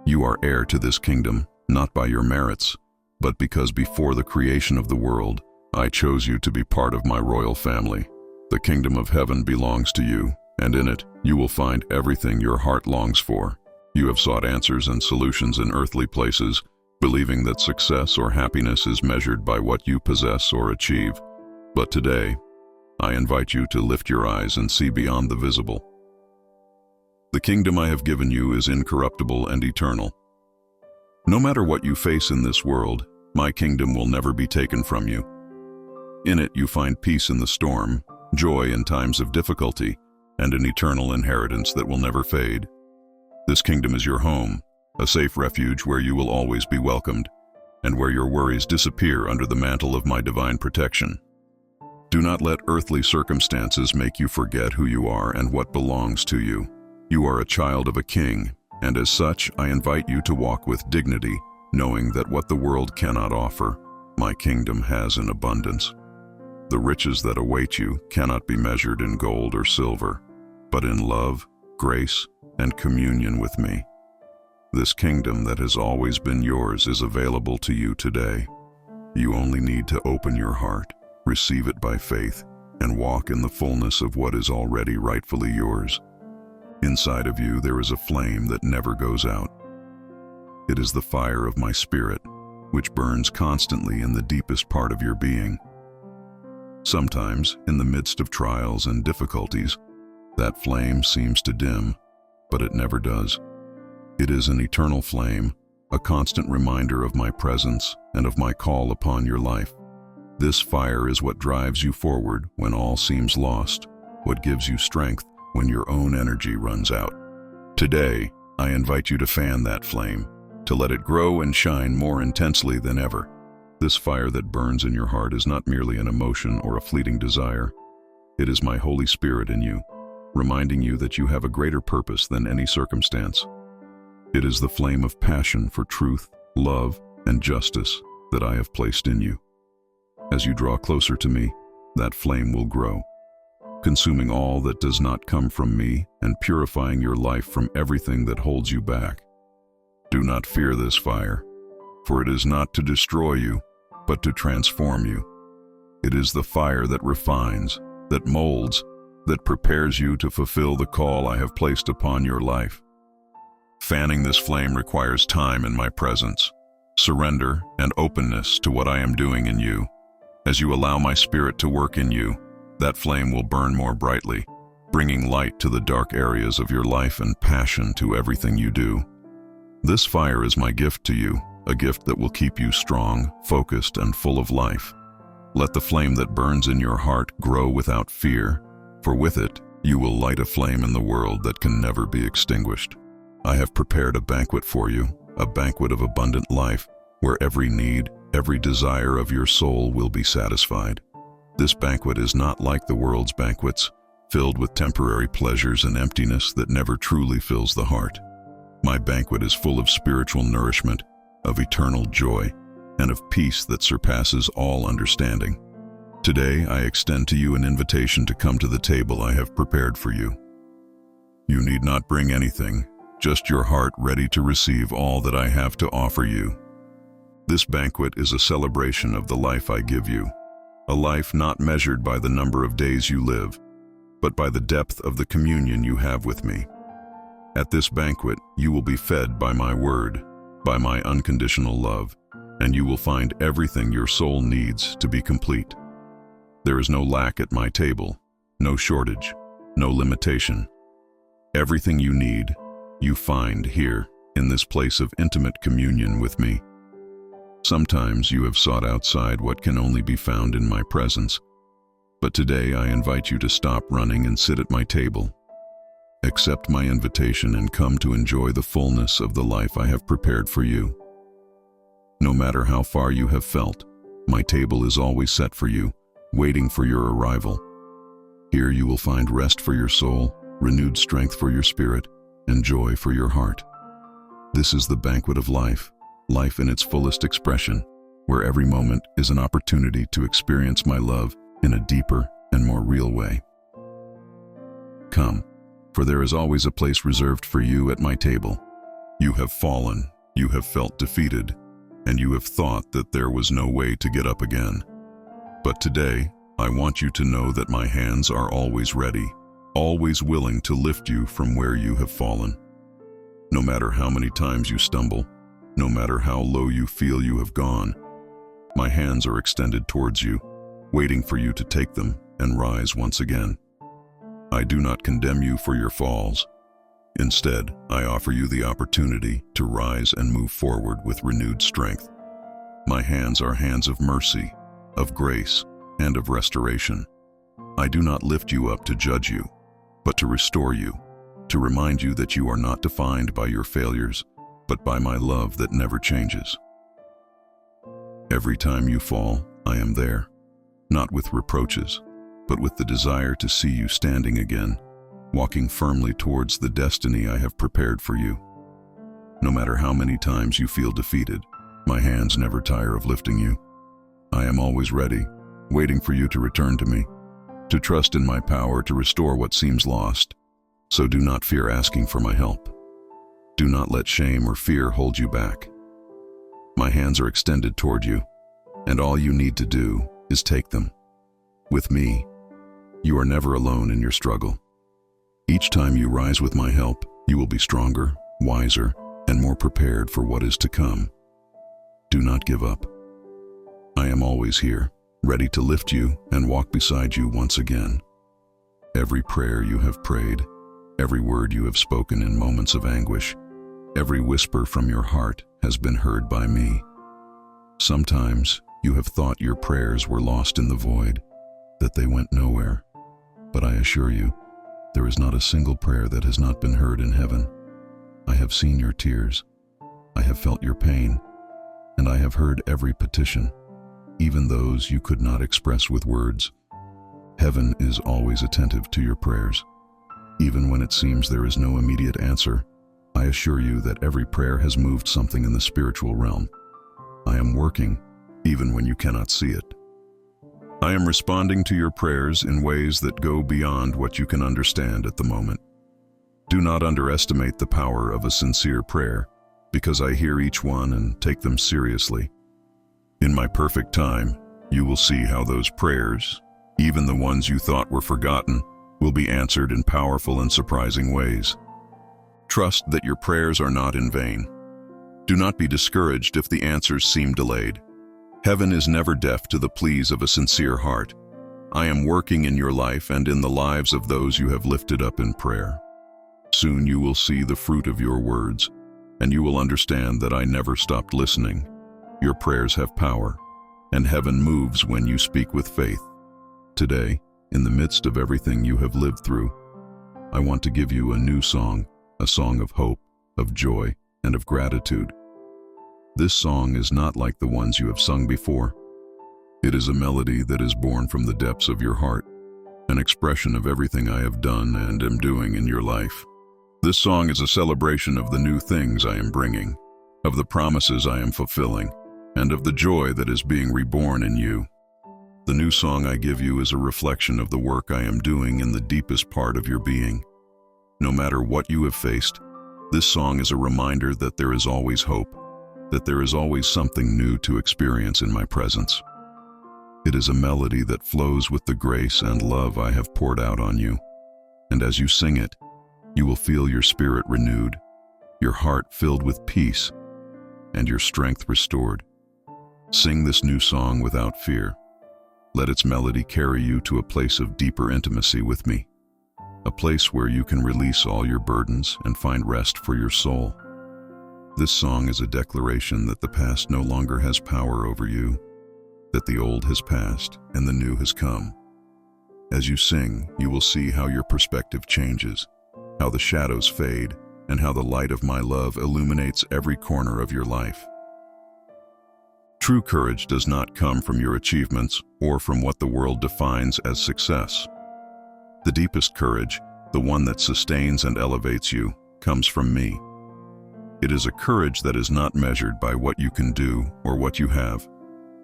[SPEAKER 1] You are heir to this kingdom, not by your merits, but because before the creation of the world, I chose you to be part of my royal family. The kingdom of heaven belongs to you, and in it, you will find everything your heart longs for. You have sought answers and solutions in earthly places, believing that success or happiness is measured by what you possess or achieve. But today, I invite you to lift your eyes and see beyond the visible. The kingdom I have given you is incorruptible and eternal. No matter what you face in this world, my kingdom will never be taken from you. In it you find peace in the storm, joy in times of difficulty, and an eternal inheritance that will never fade. This kingdom is your home, a safe refuge where you will always be welcomed, and where your worries disappear under the mantle of my divine protection. Do not let earthly circumstances make you forget who you are and what belongs to you. You are a child of a king, And as such, I invite you to walk with dignity, knowing that what the world cannot offer, my kingdom has in abundance. The riches that await you cannot be measured in gold or silver, but in love, grace, and communion with me. This kingdom that has always been yours is available to you today. You only need to open your heart, receive it by faith, and walk in the fullness of what is already rightfully yours. Inside of you there is a flame that never goes out. It is the fire of my spirit, which burns constantly in the deepest part of your being. Sometimes, in the midst of trials and difficulties, that flame seems to dim, but it never does. It is an eternal flame, a constant reminder of my presence and of my call upon your life. This fire is what drives you forward when all seems lost, what gives you strength when your own energy runs out. Today, I invite you to fan that flame, to let it grow and shine more intensely than ever. This fire that burns in your heart is not merely an emotion or a fleeting desire. It is my Holy Spirit in you, reminding you that you have a greater purpose than any circumstance. It is the flame of passion for truth, love, and justice that I have placed in you. As you draw closer to me, that flame will grow, consuming all that does not come from me and purifying your life from everything that holds you back. Do not fear this fire, for it is not to destroy you, but to transform you. It is the fire that refines, that molds, that prepares you to fulfill the call I have placed upon your life. Fanning this flame requires time in my presence, surrender, and openness to what I am doing in you. As you allow my spirit to work in you, that flame will burn more brightly, bringing light to the dark areas of your life and passion to everything you do. This fire is my gift to you, a gift that will keep you strong, focused, and full of life. Let the flame that burns in your heart grow without fear, for with it, you will light a flame in the world that can never be extinguished. I have prepared a banquet for you, a banquet of abundant life, where every need, every desire of your soul will be satisfied. This banquet is not like the world's banquets, filled with temporary pleasures and emptiness that never truly fills the heart. My banquet is full of spiritual nourishment, of eternal joy, and of peace that surpasses all understanding. Today, I extend to you an invitation to come to the table I have prepared for you. You need not bring anything, just your heart ready to receive all that I have to offer you. This banquet is a celebration of the life I give you, a life not measured by the number of days you live, but by the depth of the communion you have with me. At this banquet, you will be fed by my word, by my unconditional love, and you will find everything your soul needs to be complete. There is no lack at my table, no shortage, no limitation. Everything you need, you find here, in this place of intimate communion with me. Sometimes you have sought outside what can only be found in my presence, but today I invite you to stop running and sit at my table. Accept my invitation and come to enjoy the fullness of the life I have prepared for you. No matter how far you have felt, my table is always set for you, waiting for your arrival. Here you will find rest for your soul, renewed strength for your spirit, and joy for your heart. This is the banquet of life, life in its fullest expression, where every moment is an opportunity to experience my love in a deeper and more real way. Come, for there is always a place reserved for you at my table. You have fallen, you have felt defeated, and you have thought that there was no way to get up again. But today, I want you to know that my hands are always ready, always willing to lift you from where you have fallen. No matter how many times you stumble, no matter how low you feel you have gone, my hands are extended towards you, waiting for you to take them and rise once again. I do not condemn you for your falls. Instead, I offer you the opportunity to rise and move forward with renewed strength. My hands are hands of mercy, of grace, and of restoration. I do not lift you up to judge you, but to restore you, to remind you that you are not defined by your failures, but by my love that never changes. Every time you fall, I am there, not with reproaches, but with the desire to see you standing again, walking firmly towards the destiny I have prepared for you. No matter how many times you feel defeated, my hands never tire of lifting you. I am always ready, waiting for you to return to me, to trust in my power to restore what seems lost. So do not fear asking for my help. Do not let shame or fear hold you back. My hands are extended toward you, and all you need to do is take them. With me, you are never alone in your struggle. Each time you rise with my help, you will be stronger, wiser, and more prepared for what is to come. Do not give up. I am always here, ready to lift you and walk beside you once again. Every prayer you have prayed, every word you have spoken in moments of anguish, every whisper from your heart has been heard by me. Sometimes you have thought your prayers were lost in the void, that they went nowhere. But I assure you, there is not a single prayer that has not been heard in heaven. I have seen your tears, I have felt your pain, and I have heard every petition, even those you could not express with words. Heaven is always attentive to your prayers. Even when it seems there is no immediate answer, I assure you that every prayer has moved something in the spiritual realm. I am working, even when you cannot see it. I am responding to your prayers in ways that go beyond what you can understand at the moment. Do not underestimate the power of a sincere prayer, because I hear each one and take them seriously. In my perfect time, you will see how those prayers, even the ones you thought were forgotten, will be answered in powerful and surprising ways. Trust that your prayers are not in vain. Do not be discouraged if the answers seem delayed. Heaven is never deaf to the pleas of a sincere heart. I am working in your life and in the lives of those you have lifted up in prayer. Soon you will see the fruit of your words, and you will understand that I never stopped listening. Your prayers have power, and heaven moves when you speak with faith. Today, in the midst of everything you have lived through, I want to give you a new song, a song of hope, of joy, and of gratitude. This song is not like the ones you have sung before. It is a melody that is born from the depths of your heart, an expression of everything I have done and am doing in your life. This song is a celebration of the new things I am bringing, of the promises I am fulfilling, and of the joy that is being reborn in you. The new song I give you is a reflection of the work I am doing in the deepest part of your being. No matter what you have faced, this song is a reminder that there is always hope, that there is always something new to experience in my presence. It is a melody that flows with the grace and love I have poured out on you, and as you sing it, you will feel your spirit renewed, your heart filled with peace, and your strength restored. Sing this new song without fear. Let its melody carry you to a place of deeper intimacy with me, a place where you can release all your burdens and find rest for your soul. This song is a declaration that the past no longer has power over you, that the old has passed and the new has come. As you sing, you will see how your perspective changes, how the shadows fade, and how the light of my love illuminates every corner of your life. True courage does not come from your achievements or from what the world defines as success. The deepest courage, the one that sustains and elevates you, comes from me. It is a courage that is not measured by what you can do or what you have,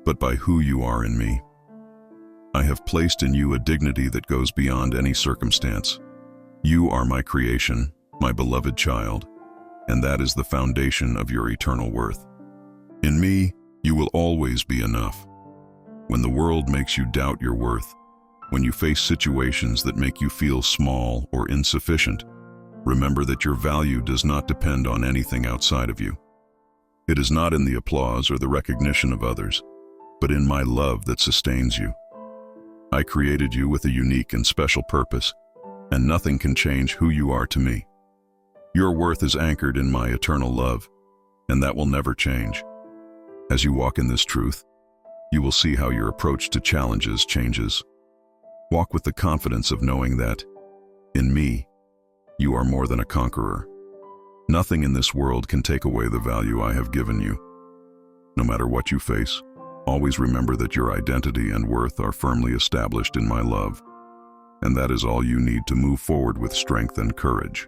[SPEAKER 1] but by who you are in me. I have placed in you a dignity that goes beyond any circumstance. You are my creation, my beloved child, and that is the foundation of your eternal worth. In me, you will always be enough. When the world makes you doubt your worth, when you face situations that make you feel small or insufficient, remember that your value does not depend on anything outside of you. It is not in the applause or the recognition of others, but in my love that sustains you. I created you with a unique and special purpose, and nothing can change who you are to me. Your worth is anchored in my eternal love, and that will never change. As you walk in this truth, you will see how your approach to challenges changes. Walk with the confidence of knowing that, in me, you are more than a conqueror. Nothing in this world can take away the value I have given you. No matter what you face, always remember that your identity and worth are firmly established in my love, and that is all you need to move forward with strength and courage.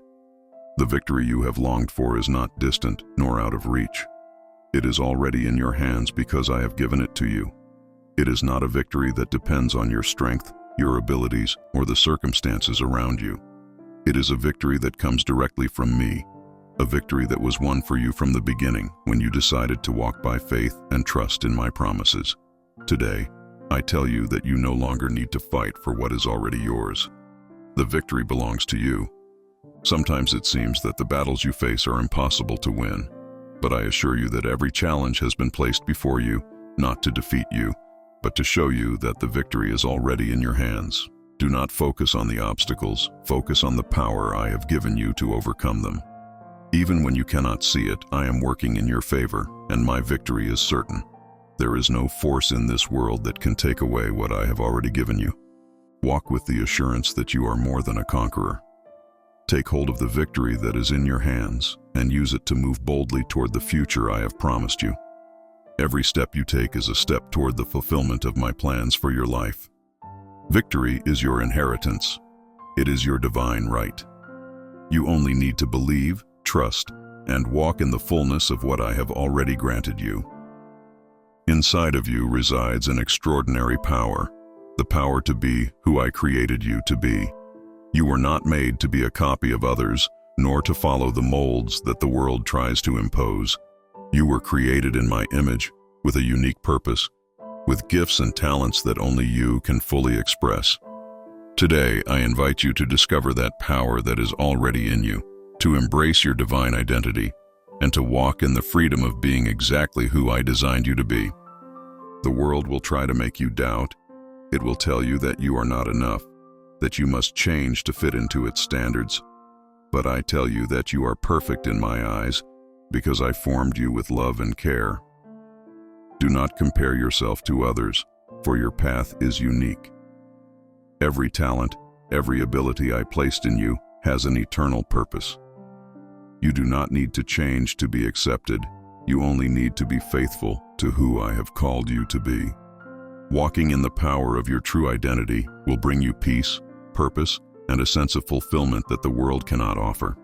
[SPEAKER 1] The victory you have longed for is not distant nor out of reach. It is already in your hands because I have given it to you. It is not a victory that depends on your strength, your abilities, or the circumstances around you. It is a victory that comes directly from me, a victory that was won for you from the beginning when you decided to walk by faith and trust in my promises. Today, I tell you that you no longer need to fight for what is already yours. The victory belongs to you. Sometimes it seems that the battles you face are impossible to win, but I assure you that every challenge has been placed before you, not to defeat you, but to show you that the victory is already in your hands. Do not focus on the obstacles, focus on the power I have given you to overcome them. Even when you cannot see it, I am working in your favor, and my victory is certain. There is no force in this world that can take away what I have already given you. Walk with the assurance that you are more than a conqueror. Take hold of the victory that is in your hands and use it to move boldly toward the future I have promised you. Every step you take is a step toward the fulfillment of my plans for your life. Victory is your inheritance. It is your divine right. You only need to believe, trust, and walk in the fullness of what I have already granted you. Inside of you resides an extraordinary power, the power to be who I created you to be. You were not made to be a copy of others, nor to follow the molds that the world tries to impose. You were created in my image, with a unique purpose, with gifts and talents that only you can fully express. Today, I invite you to discover that power that is already in you, to embrace your divine identity, and to walk in the freedom of being exactly who I designed you to be. The world will try to make you doubt. It will tell you that you are not enough, that you must change to fit into its standards. But I tell you that you are perfect in my eyes, because I formed you with love and care. Do not compare yourself to others, for your path is unique. Every talent, every ability I placed in you has an eternal purpose. You do not need to change to be accepted. You only need to be faithful to who I have called you to be. Walking in the power of your true identity will bring you peace, purpose, and a sense of fulfillment that the world cannot offer.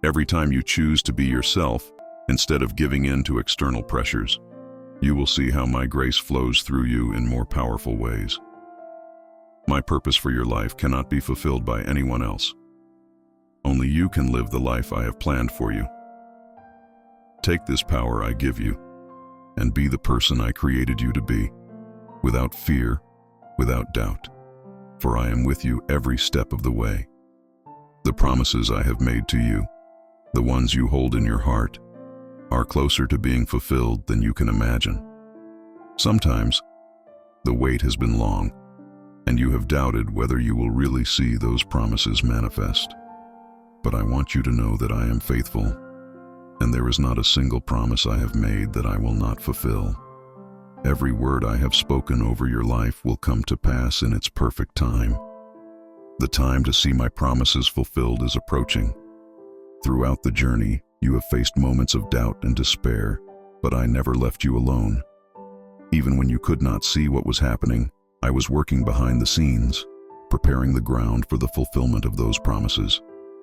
[SPEAKER 1] Every time you choose to be yourself, instead of giving in to external pressures, you will see how my grace flows through you in more powerful ways. My purpose for your life cannot be fulfilled by anyone else. Only you can live the life I have planned for you. Take this power I give you, and be the person I created you to be, without fear, without doubt, for I am with you every step of the way. The promises I have made to you, the ones you hold in your heart, are closer to being fulfilled than you can imagine. Sometimes, the wait has been long, and you have doubted whether you will really see those promises manifest. But I want you to know that I am faithful, and there is not a single promise I have made that I will not fulfill. Every word I have spoken over your life will come to pass in its perfect time. The time to see my promises fulfilled is approaching. Throughout the journey, you have faced moments of doubt and despair, but I never left you alone. Even when you could not see what was happening, I was working behind the scenes, preparing the ground for the fulfillment of those promises.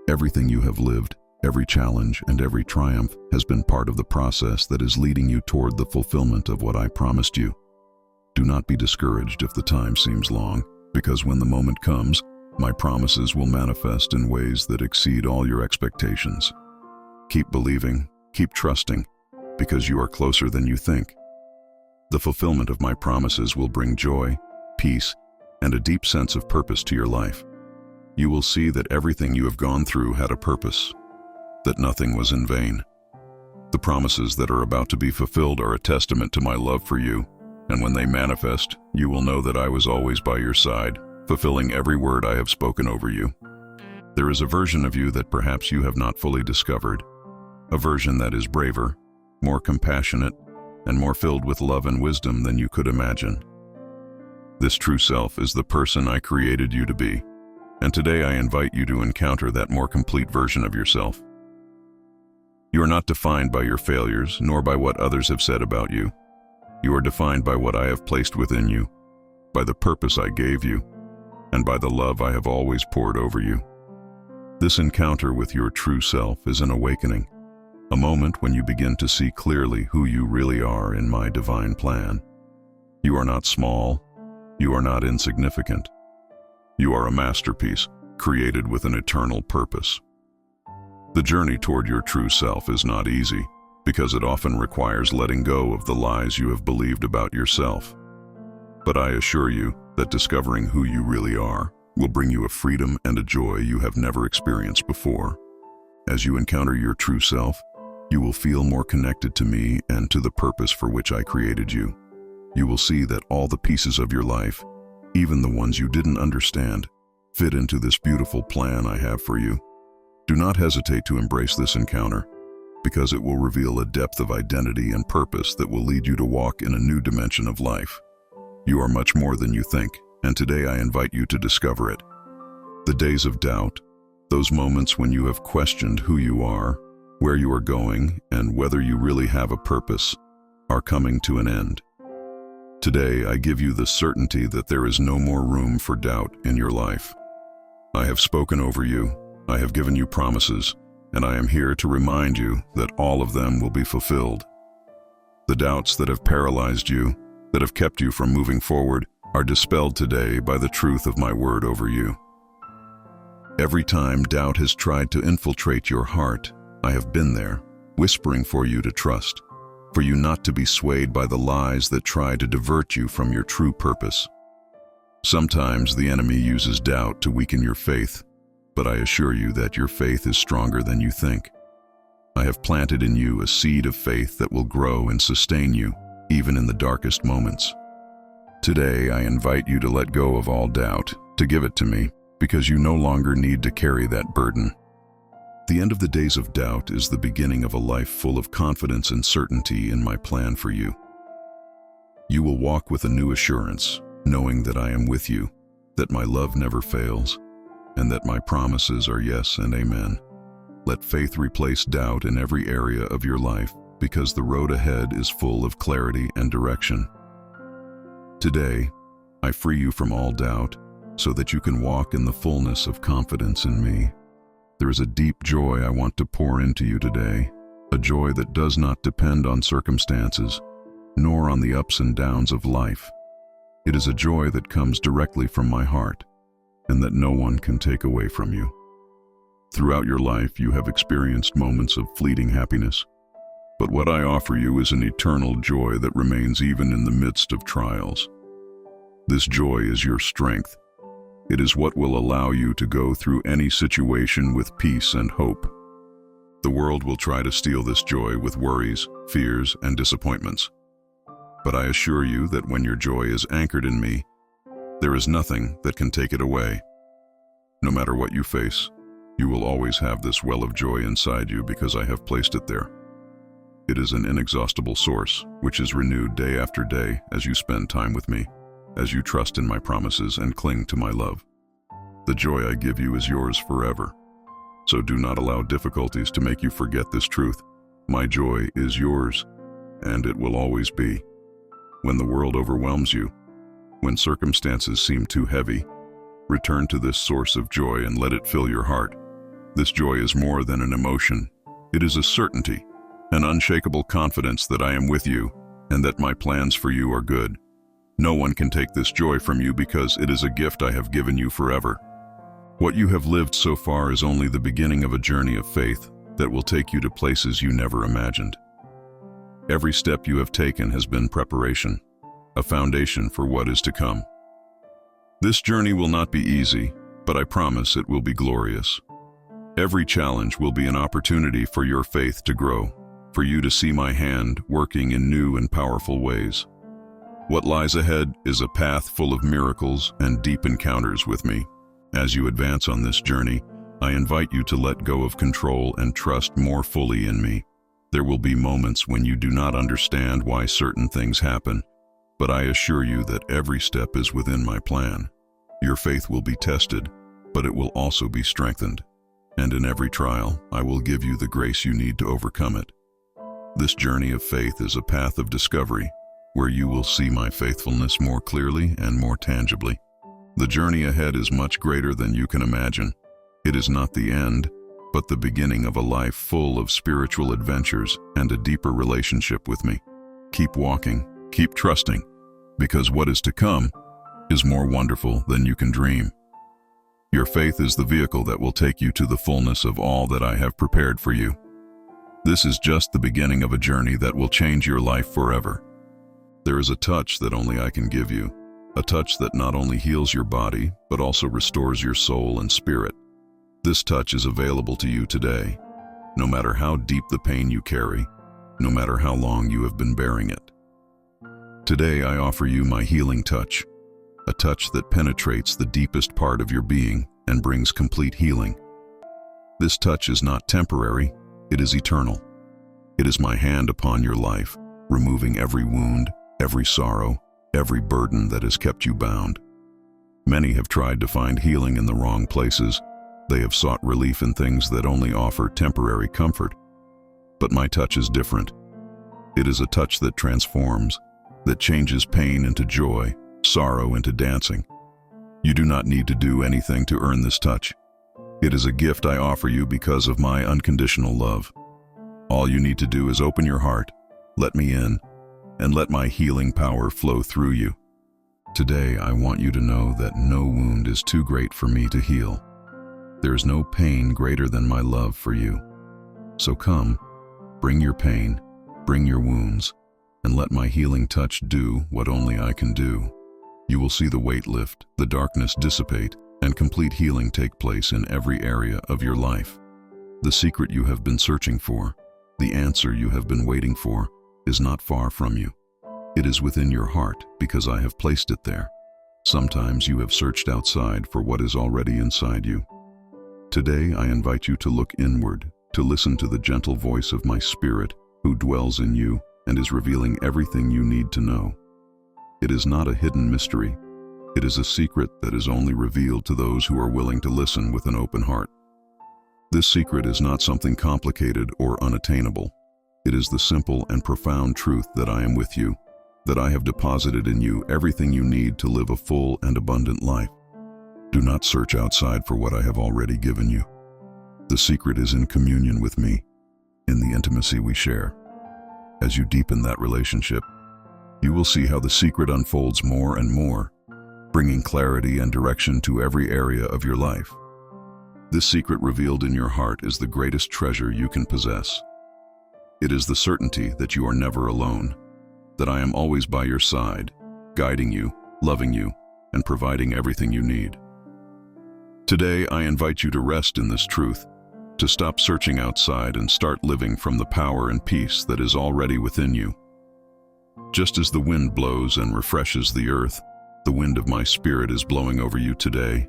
[SPEAKER 1] Everything you have lived, every challenge and every triumph has been part of the process that is leading you toward the fulfillment of what I promised you. Do not be discouraged if the time seems long, because when the moment comes, my promises will manifest in ways that exceed all your expectations. Keep believing, keep trusting, because you are closer than you think. The fulfillment of my promises will bring joy, peace, and a deep sense of purpose to your life. You will see that everything you have gone through had a purpose, that nothing was in vain. The promises that are about to be fulfilled are a testament to my love for you, and when they manifest, you will know that I was always by your side, fulfilling every word I have spoken over you. There is a version of you that perhaps you have not fully discovered, a version that is braver, more compassionate, and more filled with love and wisdom than you could imagine. This true self is the person I created you to be, and today I invite you to encounter that more complete version of yourself. You are not defined by your failures, nor by what others have said about you. You are defined by what I have placed within you, by the purpose I gave you, and by the love I have always poured over you. This encounter with your true self is an awakening, a moment when you begin to see clearly who you really are in my divine plan. You are not small. You are not insignificant. You are a masterpiece, created with an eternal purpose. The journey toward your true self is not easy, because it often requires letting go of the lies you have believed about yourself. But I assure you that discovering who you really are will bring you a freedom and a joy you have never experienced before. As you encounter your true self, you will feel more connected to me and to the purpose for which I created you. You will see that all the pieces of your life, even the ones you didn't understand, fit into this beautiful plan I have for you. Do not hesitate to embrace this encounter, because it will reveal a depth of identity and purpose that will lead you to walk in a new dimension of life. You are much more than you think, and today I invite you to discover it. The days of doubt, those moments when you have questioned who you are, where you are going, and whether you really have a purpose, are coming to an end. Today, I give you the certainty that there is no more room for doubt in your life. I have spoken over you, I have given you promises, and I am here to remind you that all of them will be fulfilled. The doubts that have paralyzed you, that have kept you from moving forward, are dispelled today by the truth of my word over you. Every time doubt has tried to infiltrate your heart, I have been there, whispering for you to trust, for you not to be swayed by the lies that try to divert you from your true purpose. Sometimes the enemy uses doubt to weaken your faith, but I assure you that your faith is stronger than you think. I have planted in you a seed of faith that will grow and sustain you, even in the darkest moments. Today, I invite you to let go of all doubt, to give it to me, because you no longer need to carry that burden. The end of the days of doubt is the beginning of a life full of confidence and certainty in my plan for you. You will walk with a new assurance, knowing that I am with you, that my love never fails, and that my promises are yes and amen. Let faith replace doubt in every area of your life, because the road ahead is full of clarity and direction. Today, I free you from all doubt, so that you can walk in the fullness of confidence in me. There is a deep joy I want to pour into you today, a joy that does not depend on circumstances, nor on the ups and downs of life. It is a joy that comes directly from my heart, and that no one can take away from you. Throughout your life, you have experienced moments of fleeting happiness, but what I offer you is an eternal joy that remains even in the midst of trials. This joy is your strength. It is what will allow you to go through any situation with peace and hope. The world will try to steal this joy with worries, fears, and disappointments. But I assure you that when your joy is anchored in me, there is nothing that can take it away. No matter what you face, you will always have this well of joy inside you because I have placed it there. It is an inexhaustible source, which is renewed day after day as you spend time with me, as you trust in my promises and cling to my love. The joy I give you is yours forever. So do not allow difficulties to make you forget this truth. My joy is yours, and it will always be. When the world overwhelms you, when circumstances seem too heavy, return to this source of joy and let it fill your heart. This joy is more than an emotion. It is a certainty, an unshakable confidence that I am with you and that my plans for you are good. No one can take this joy from you because it is a gift I have given you forever. What you have lived so far is only the beginning of a journey of faith that will take you to places you never imagined. Every step you have taken has been preparation, a foundation for what is to come. This journey will not be easy, but I promise it will be glorious. Every challenge will be an opportunity for your faith to grow, for you to see my hand working in new and powerful ways. What lies ahead is a path full of miracles and deep encounters with me. As you advance on this journey, I invite you to let go of control and trust more fully in me. There will be moments when you do not understand why certain things happen, but I assure you that every step is within my plan. Your faith will be tested, but it will also be strengthened. And in every trial, I will give you the grace you need to overcome it. This journey of faith is a path of discovery, where you will see my faithfulness more clearly and more tangibly. The journey ahead is much greater than you can imagine, It is not the end, but the beginning of a life full of spiritual adventures and a deeper relationship with me. Keep walking, keep trusting, because what is to come is more wonderful than you can dream. Your faith is the vehicle that will take you to the fullness of all that I have prepared for you. This is just the beginning of a journey that will change your life forever. There is a touch that only I can give you, a touch that not only heals your body, but also restores your soul and spirit. This touch is available to you today, no matter how deep the pain you carry, no matter how long you have been bearing it. Today I offer you my healing touch, a touch that penetrates the deepest part of your being and brings complete healing. This touch is not temporary, it is eternal. It is my hand upon your life, removing every wound, every sorrow, every burden that has kept you bound. Many have tried to find healing in the wrong places. They have sought relief in things that only offer temporary comfort. But my touch is different. It is a touch that transforms, that changes pain into joy, sorrow into dancing. You do not need to do anything to earn this touch. It is a gift I offer you because of my unconditional love. All you need to do is open your heart, let me in, and let my healing power flow through you. Today, I want you to know that no wound is too great for me to heal. There is no pain greater than my love for you. So come, bring your pain, bring your wounds, and let my healing touch do what only I can do. You will see the weight lift, the darkness dissipate, and complete healing take place in every area of your life. The secret you have been searching for, the answer you have been waiting for, is not far from you. It is within your heart because I have placed it there. Sometimes you have searched outside for what is already inside you. Today I invite you to look inward, to listen to the gentle voice of my spirit who dwells in you and is revealing everything you need to know. It is not a hidden mystery. It is a secret that is only revealed to those who are willing to listen with an open heart. This secret is not something complicated or unattainable. It is the simple and profound truth that I am with you, that I have deposited in you everything you need to live a full and abundant life. Do not search outside for what I have already given you. The secret is in communion with me, in the intimacy we share. As you deepen that relationship, you will see how the secret unfolds more and more, bringing clarity and direction to every area of your life. This secret revealed in your heart is the greatest treasure you can possess. It is the certainty that you are never alone, that I am always by your side, guiding you, loving you, and providing everything you need. Today, I invite you to rest in this truth, to stop searching outside and start living from the power and peace that is already within you. Just as the wind blows and refreshes the earth, the wind of my spirit is blowing over you today,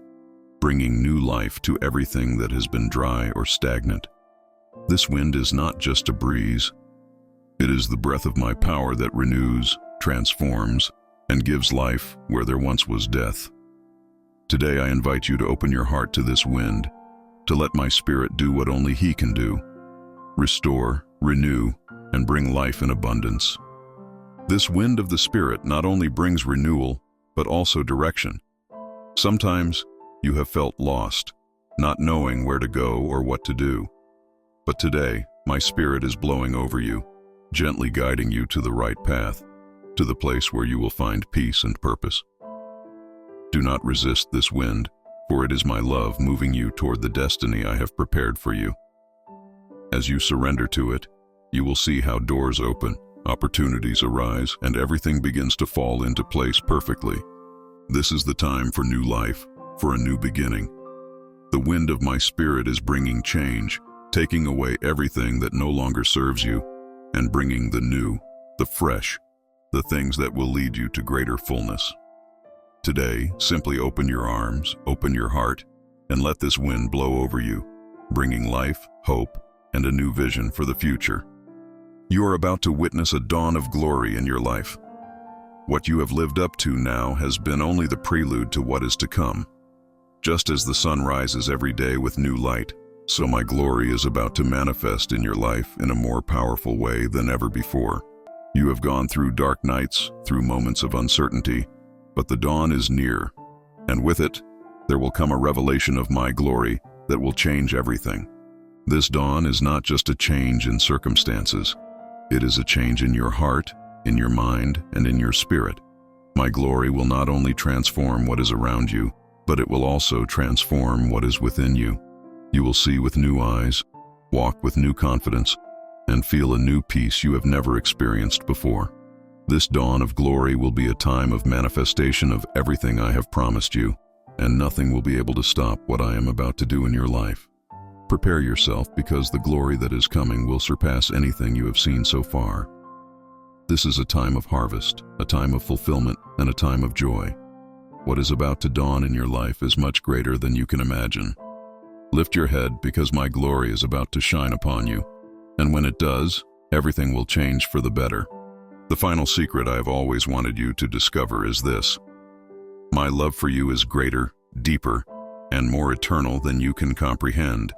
[SPEAKER 1] bringing new life to everything that has been dry or stagnant. This wind is not just a breeze. It is the breath of my power that renews, transforms, and gives life where there once was death. Today I invite you to open your heart to this wind, to let my spirit do what only He can do: restore, renew, and bring life in abundance. This wind of the Spirit not only brings renewal, but also direction. Sometimes you have felt lost, not knowing where to go or what to do. But today, my Spirit is blowing over you, gently guiding you to the right path, to the place where you will find peace and purpose. Do not resist this wind, for it is my love moving you toward the destiny I have prepared for you. As you surrender to it, you will see how doors open, opportunities arise, and everything begins to fall into place perfectly. This is the time for new life, for a new beginning. The wind of my spirit is bringing change, taking away everything that no longer serves you, and bringing the new, the fresh, the things that will lead you to greater fullness. Today, simply open your arms, open your heart, and let this wind blow over you, bringing life, hope, and a new vision for the future. You are about to witness a dawn of glory in your life. What you have lived up to now has been only the prelude to what is to come. Just as the sun rises every day with new light, so my glory is about to manifest in your life in a more powerful way than ever before. You have gone through dark nights, through moments of uncertainty, but the dawn is near, and with it, there will come a revelation of my glory that will change everything. This dawn is not just a change in circumstances. It is a change in your heart, in your mind, and in your spirit. My glory will not only transform what is around you, but it will also transform what is within you. You will see with new eyes, walk with new confidence, and feel a new peace you have never experienced before. This dawn of glory will be a time of manifestation of everything I have promised you, and nothing will be able to stop what I am about to do in your life. Prepare yourself, because the glory that is coming will surpass anything you have seen so far. This is a time of harvest, a time of fulfillment, and a time of joy. What is about to dawn in your life is much greater than you can imagine. Lift your head, because my glory is about to shine upon you, and when it does, everything will change for the better. The final secret I have always wanted you to discover is this: my love for you is greater, deeper, and more eternal than you can comprehend.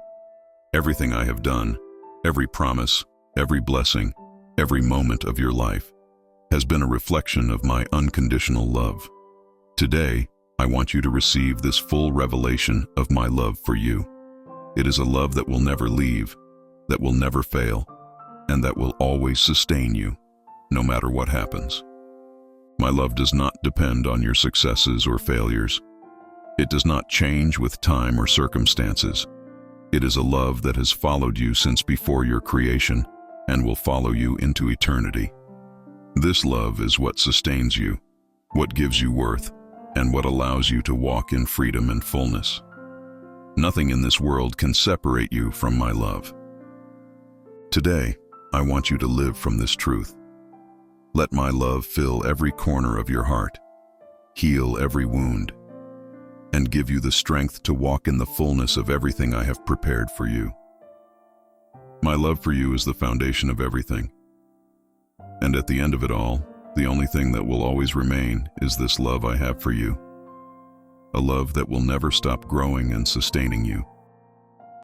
[SPEAKER 1] Everything I have done, every promise, every blessing, every moment of your life has been a reflection of my unconditional love. Today, I want you to receive this full revelation of my love for you. It is a love that will never leave, that will never fail, and that will always sustain you, no matter what happens. My love does not depend on your successes or failures. It does not change with time or circumstances. It is a love that has followed you since before your creation and will follow you into eternity. This love is what sustains you, what gives you worth, and what allows you to walk in freedom and fullness. Nothing in this world can separate you from my love. Today, I want you to live from this truth. Let my love fill every corner of your heart, heal every wound, and give you the strength to walk in the fullness of everything I have prepared for you. My love for you is the foundation of everything. And at the end of it all, the only thing that will always remain is this love I have for you. A love that will never stop growing and sustaining you.